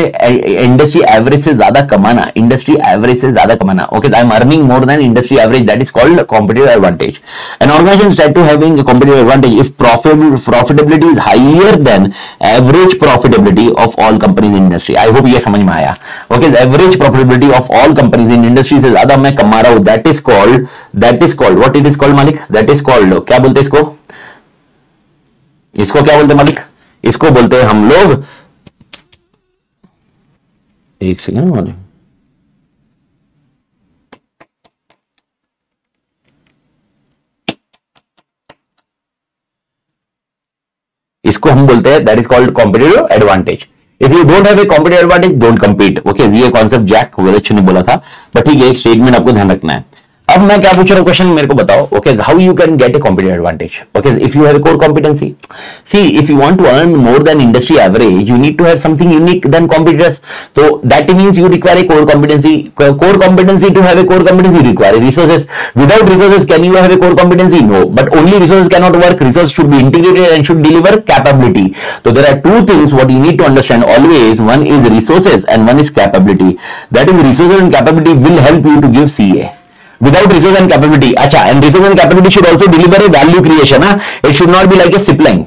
इंडस्ट्री एवरेज से ज्यादा कमाना, इंडस्ट्री एवरेज से ज्यादा कमाना। Okay, I am earning more than industry average, that is called competitive advantage. An organisation start to having competitive advantage if profitability is higher than average profitability of all companies in industry. I hope ये समझ में आया। Okay, average profitability of all companies in industry से ज्यादा मैं कमा रहा हूं, that is called what it is called मालिक? दैट इज कॉल्ड, क्या बोलते हैं इसको क्या बोलते हैं मालिक? इसको बोलते हैं हम लोग, एक सेकेंड, इसको हम बोलते हैं that is called competitive advantage. If you don't have a competitive advantage don't compete. Okay, ये कॉन्सेप्ट जैक वेलेच ने बोला था, बट ठीक है, एक स्टेटमेंट आपको ध्यान रखना है। अब मैं क्या पूछ रहा हूं क्वेश्चन, मेरे को बताओ। Okay, how you can get a competitive advantage? Okay, if you have a core competency, see if you want to earn more than industry average you need to have something unique than competitors, तो that means you require a core competency. Core competency, to have a core competency you require resources. Without resources can you have a core competency? No, but only resources can not work, resource should be integrated and should deliver capability. तो there are two things what you need to understand always, one is resources and one is capability. That is resources and capability will help you to give CA. Without resource and capability, अच्छा, and resource and capability should also deliver a value creation, it should not be like a zip line.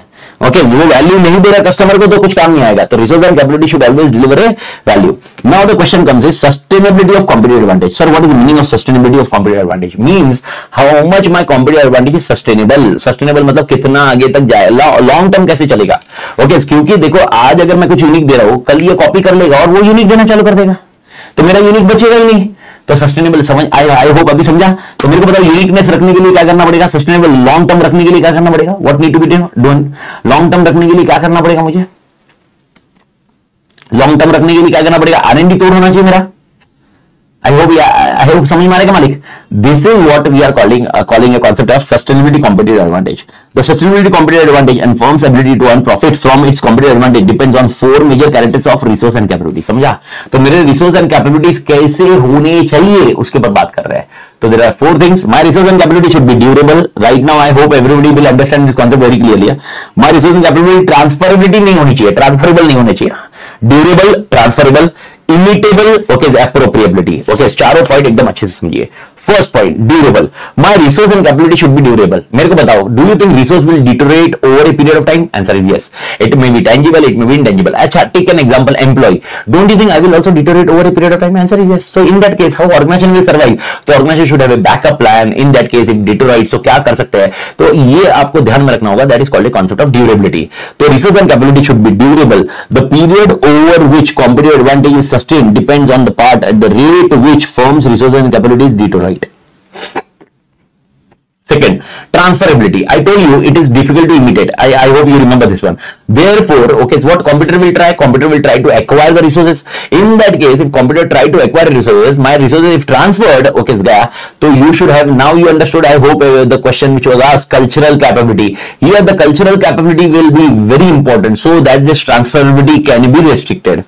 Okay, वो value नहीं दे रहा customer को तो कुछ काम नहीं आएगा। तो resource and capability should always deliver A value. Now the question comes is sustainability of competitive advantage. Sir, what is the meaning of sustainability of competitive advantage? Means how much my competitive advantage is sustainable. Sustainable मतलब कितना आगे तक जाए, long term कैसे चलेगा। Okay, क्योंकि देखो आज अगर मैं कुछ यूनिक दे रहा हूं, कल ये कॉपी कर लेगा और वो यूनिक देना चालू कर देगा, तो मेरा यूनिक बचेगा ही नहीं। तो सस्टेनेबल समझ आई होप अभी समझा। तो मेरे को बताओ यूनिकनेस रखने के लिए क्या करना पड़ेगा? सस्टेनेबल लॉन्ग टर्म रखने के लिए क्या करना पड़ेगा? What need to be done? Long term रखने के लिए क्या करना पड़ेगा मुझे? लॉन्ग टर्म रखने के लिए क्या करना पड़ेगा? आरएनडी तोड़ होना चाहिए मेरा। आई होप समझ में आएगा मालिक। This is what we are calling a concept of sustainability competitive advantage. The sustainability competitive advantage and firms ability to earn profit from its competitive advantage depends on 4 major characters of resource and capability. समझा? तो मेरे resource and capabilities कैसे होने चाहिए उसके ऊपर बात कर रहे हैं। तो there are 4 things. My resource and capability should be durable. Right now I hope everybody will understand this concept very clearly. My resource and capability transferability नहीं होनी चाहिए, ट्रांसफरेबल नहीं होनी चाहिए. Durable, transferable, imitable, okay, appropriability. Okay, चारों point एकदम अच्छे से समझिए. First point, durable. My resource and capability should be durable. मेरे को बताओ, do you think resource will deteriorate over a period of time? Answer is yes. It may be tangible, it may be intangible. अच्छा, take an example, employ. Don't you think I will also deteriorate over a period of time? Answer is yes. So in that case how organization will survive? तो organization should have a backup plan. In that case if deteriorate, तो क्या कर सकते हैं? तो ये आपको ध्यान में रखना होगा. That is called a concept of durability. तो resource and capability should be durable. The period over which competitive advantage is sustained depends on the part at the rate which firms resources and capabilities deteriorate. Second, transferability. I told you it is difficult to imitate. I hope you remember this one. Therefore, okay, so what competitor will try? Competitor will try to acquire the resources. In that case, if competitor try to acquire resources, my resources if transferred, okay, so you should have, now you understood, I hope, the question which was asked, cultural capability. Here the cultural capability will be very important so that this transferability can be restricted.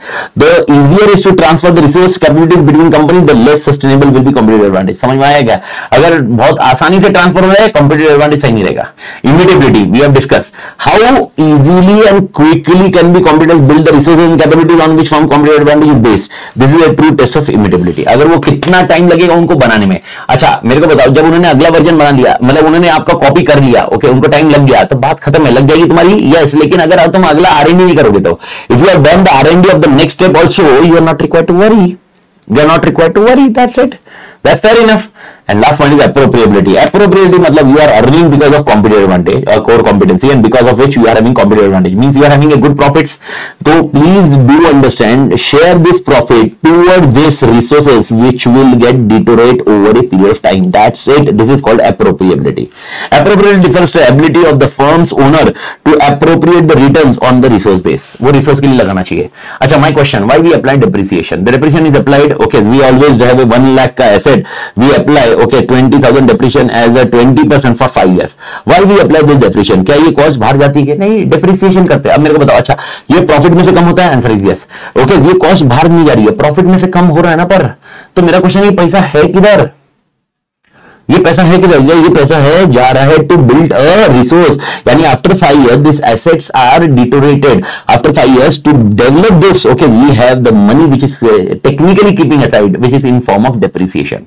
The easier is to transfer the resource capabilities between companies, the less sustainable will be competitive advantage. समझ में आया क्या? अगर बहुत आसानी से transfer competitive advantage सही नहीं रहेगा. Immutability, we have discussed. How easily and quickly can be competitors build the resources and capabilities on which firm competitive advantage is based? This is a true test of immutability. अगर वो कितना time लगेगा उनको बनाने में. अच्छा, मेरे को बताओ, जब उन्होंने अगला वर्जन बना लिया, मतलब उन्होंने आपका कॉपी कर लिया, ओके, उनको टाइम लग गया, तो बात खत्म है. लग जाएगी तुम्हारी, यस. लेकिन अगर तुम अगला R&D नहीं करोगे तो, if you have done the R&D of the next step also, you are not required to worry. You are not required to worry. That's it. That's fair enough. And last point is appropriability. Appropriability मतलब you are earning because of competitive advantage or core competency, and because of which you are having competitive advantage. Means you are having a good profits. So please do understand, share this profit toward these resources which will get deteriorate over a period of time. That's it. This is called appropriability. Appropriability refers to ability of the firm's owner to appropriate the returns on the resource base. वो resource के लिए लगाना चाहिए. अच्छा, my question, why we apply depreciation? The depreciation is applied, okay, we always have a 1 lakh का asset. We apply, okay, 20,000 depreciation as a 20% for 5 years. Why we apply this depreciation? क्या ये cost बाहर जाती है? नहीं, depreciation करते हैं. अब मेरे को बताओ, अच्छा, ये प्रॉफिट में से कम होता है? Answer is yes. ओके, ये कॉस्ट बाहर नहीं जा रही है, प्रॉफिट में से कम हो रहा है ना. पर तो मेरा क्वेश्चन, ये पैसा है किधर? ये पैसा है किधर? ये पैसा है जा रहा है टू बिल्ड अ रिसोर्स. यानी after 5 years this assets are deteriorated. After 5 years to develop this, okay, we have the money which is technically keeping aside, which is in form of depreciation.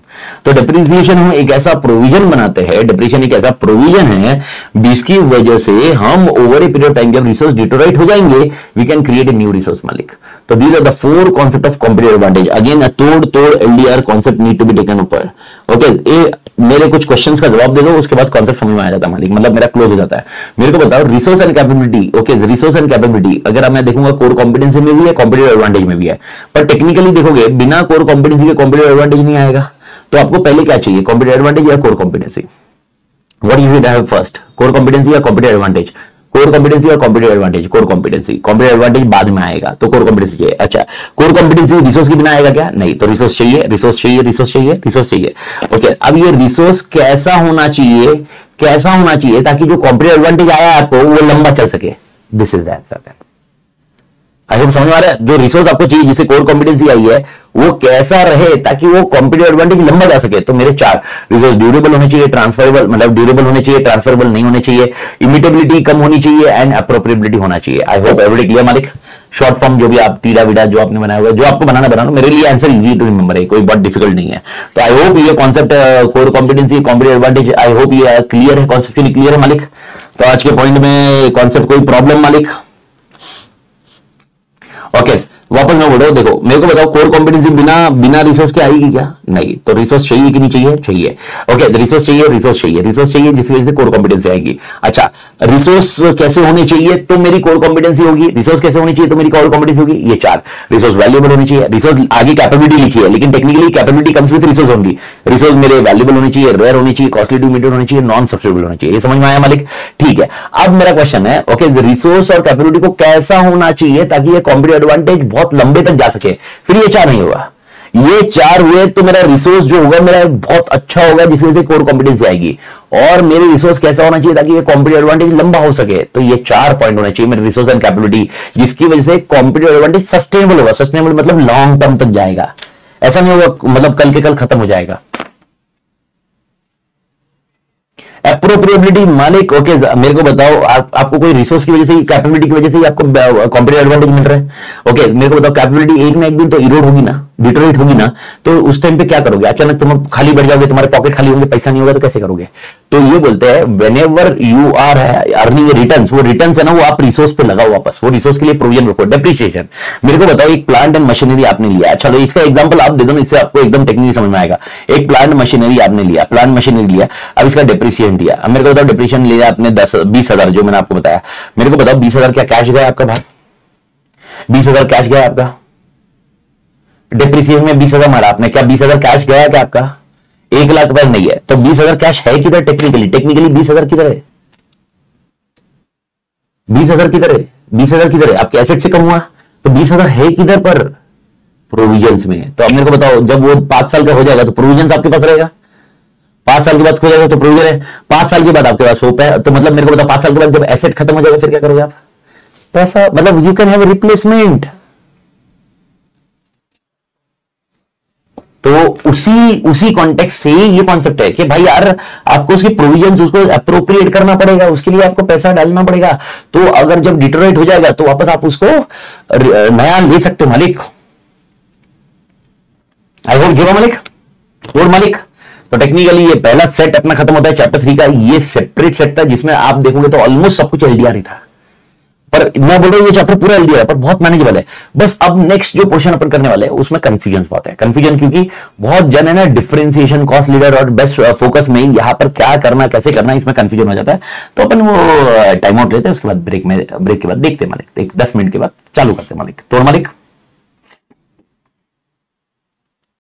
तो depreciation हम एक ऐसा provision बनाते हैं, depreciation एक ऐसा provision है जिसकी वजह से हम over a period of time जब रिसोर्स डिटोरेट हो जाएंगे, we can create a new resource मालिक. तो these are the 4 concept of competitive advantage. Again तोड़ LDR concept need to be taken ऊपर. ओके, मेरे कुछ क्वेश्चंस का जवाब दे दो, उसके बाद कॉन्सेप्ट समझ में आ जाता है मालिक, मतलब मेरा क्लोज हो जाता है. मेरे को बताओ, resource and capability. Okay, resource and capability अगर मैं देखूंगा कोर कॉम्पिटेंसी में भी है, कॉम्पिटिटिव एडवांटेज में भी है. पर टेक्निकली देखोगे, बिना कोर कॉम्पिटेंसी के कॉम्पिटिटिव एडवांटेज नहीं आएगा. तो आपको पहले क्या चाहिए, कॉम्पिटिटिव एडवांटेज या core competency? What you should have first, core competency या कॉम्पिटिटिव एडवांटेज? कोर कॉम्पिटेंसी और competitive advantage? Core competency. Competitive advantage बाद में आएगा, तो कोर कॉम्पिटेंसी चाहिए. अच्छा, कोर कॉम्पिटेंसी रिसोर्स के बिना आएगा क्या? नहीं. तो रिसोर्स चाहिए, रिसोर्स चाहिए, रिसोर्स चाहिए, रिसोर्स चाहिए. ओके, अब ये रिसोर्स कैसा होना चाहिए, कैसा होना चाहिए ताकि जो कॉम्पिटिटिव एडवांटेज आया आपको वो लंबा चल सके? This is the answer. I hope समझ में आ रहा है. जो रिसोर्स आपको चाहिए, जिसे कोर कॉम्पिटेंसी आई है, वो कैसा रहे ताकि वो कॉम्पिटिटिव एडवांटेज लंबा जा सके? तो मेरे 4 रिसोर्स ड्यूरेबल होने चाहिए, ट्रांसफरेबल मतलब ड्यूरेबल होने चाहिए, ट्रांसफरेबल नहीं होने चाहिए, इमिटेबिलिटी कम होनी चाहिए, एंड अप्रोप्रिएबिलिटी होना चाहिए. आई होप एवरीबॉडी क्लियर मालिक. शॉर्ट फॉर्म जो भी आप टीडा विडा जो आपने बनाया हुआ, जो आपको बनाना, मेरे लिए आंसर इजी टू रिमेंबर है, कोई बहुत डिफिकल्ट नहीं है. तो आई होप ये concept core competency, competitive advantage, आई होप ये क्लियर है, कॉन्सेप्चुअली क्लियर है मालिक. तो आज के पॉइंट में कॉन्सेप्ट कोई प्रॉब्लम मालिक? ओके, वापस मैं बोल रहा हूं, देखो मेरे को बताओ, कोर कॉम्पिटेंसी बिना रिसोर्स के आएगी क्या? नहीं. तो रिसोर्स चाहिए कि नहीं चाहिए? चाहिए. ओके, रिसोर्स चाहिए, रिसोर्स चाहिए, रिसोर्स चाहिए, जिसकी वजह से कोर कॉम्पिटेंसी आएगी. अच्छा, रिसोर्स कैसे होने चाहिए तो मेरी कोर कॉम्पिटेंसी होगी, रिसोर्स कैसे होनी चाहिए तो मेरी कोर कॉम्पिटेंसी होगी? ये 4. रिसोर्स वैल्यूएबल होनी चाहिए, रिसोर्स आगे कैपेबिलिटी लिखी है, लेकिन technically capability comes with resource only. Resource मेरे वैल्यूएबल होनी चाहिए, रेयर होनी चाहिए, कॉस्टली टू इमीडिएट होनी चाहिए, नॉन सब्स्टिट्यूटेबल होनी चाहिए. ये समझ में आया मालिक? ठीक है. अब मेरा क्वेश्चन है, ओके, रिसोर्स और कैपेबिलिटी को कैसा होना चाहिए ताकि ये कॉम्पिटिटिव एडवांटेज बहुत लंबे तक जा सके? फिर ये 4 नहीं होगा. ये 4 हुए तो मेरा रिसोर्स जो होगा मेरा बहुत अच्छा होगा, जिसकी वजह से कोर कॉम्पिटेंसी आएगी. और मेरे रिसोर्स कैसा होना चाहिए ताकि ये कॉम्पिटिटिव एडवांटेज लंबा हो सके? तो ये 4 पॉइंट होना चाहिए मेरे रिसोर्स एंड कैपेबिलिटी, जिसकी वजह से कॉम्पिटिटिव एडवांटेज सस्टेनेबल होगा. सस्टेनेबल मतलब लॉन्ग टर्म तक जाएगा. ऐसा नहीं होगा मतलब कल के कल खत्म हो जाएगा. एप्रोप्रिएबिलिटी मालिक, ओके मेरे को बताओ आपको कोई रिसोर्स की वजह से, कैपेबिलिटी की वजह से आपको कॉम्पिटिटिव एडवांटेज मिल रहा है। ओके मेरे को बताओ कैपेबिलिटी एक ना एक दिन तो इरोड होगी ना, डिटोरेट होगी ना, तो उस टाइम पे क्या करोगे? अचानक तुम खाली बैठ जाओगे, तुम्हारे पॉकेट खाली होंगे, पैसा नहीं होगा तो कैसे करोगे? तो ये बोलते हैं whenever you are earning returns, वो रिटर्न्स है ना वो आप रिसोर्स पे लगाओ वापस, वो रिसोर्स के लिए प्रोविजन रखो। डेप्रिसिएशन मेरे को बताओ, एक प्लांट एंड मशीनरी आपने लिया, चलो इसका एग्जांपल आप दे दो, इससे आपको एकदम टेक्निकली समझ में आएगा। एक प्लांट मशीनरी आपने लिया, प्लांट मशीनरी लिया, अब इसका डेप्रिसिएशन दिया। अब मेरे को बताओ डेप्रिसिएशन लिया आपने 20,000, जो मैंने आपको बताया। मेरे को बताओ 20,000 क्या कैश गया आपका बाहर? 20,000 कैश गया आपका, डेप्रिसिएशन में 20,000 मारा आपने, क्या 20,000 कैश गया क्या आपका? 1,00,000 रुपए नहीं है, तो 20,000 कैश है किधर? टेक्निकली 20,000 किधर है? 20,000 किधर है? 20,000 किधर है? आपके एसेट से कम हुआ, तो 20,000 है किधर पर? प्रोविजंस में। तो अब मेरे को बताओ, जब वो 5 साल का हो जाएगा तो प्रोविजंस आपके पास रहेगा, 5 साल के बाद हो जाएगा तो प्रोविजन है, 5 साल के बाद आपके पास होप है। तो मतलब मेरे को बताओ 5 साल के बाद जब एसेट खत्म हो जाएगा फिर क्या करोगे आप? पैसा, मतलब यू कैन हैव रिप्लेसमेंट। तो उसी कॉन्टेक्स्ट से ये कॉन्सेप्ट है कि भाई यार आपको उसके प्रोविजंस उसको अप्रोप्रिएट करना पड़ेगा, उसके लिए आपको पैसा डालना पड़ेगा। तो अगर जब डिटोरेट हो जाएगा तो वापस आप उसको नया ले सकते हो मालिक। आई होप जीरो मालिक और मालिक। तो टेक्निकली ये पहला सेट अपना खत्म होता है चैप्टर 3 का। ये सेपरेट सेट था जिसमें आप देखोगे तो ऑलमोस्ट सब कुछ एलडीआर ही था, पर मैं बोल रहा हूं ये चैप्टर पूरा एलडीआर है पर बहुत मैनेजेबल है। बस अब नेक्स्ट जो क्वेश्चन अपन करने वाले हैं उसमें कंफ्यूजन बहुत है। कंफ्यूजन क्योंकि बहुत जन है ना डिफरेंशिएशन, कॉस्ट लीडर और बेस्ट फोकस में यहां पर क्या करना कैसे करना इसमें कंफ्यूजन हो जाता है। तो अपन वो टाइम आउट लेते हैं, उसके बाद ब्रेक के बाद देखते हैं मालिक, 10 मिनट के बाद चालू करते हैं मालिक। तो मालिक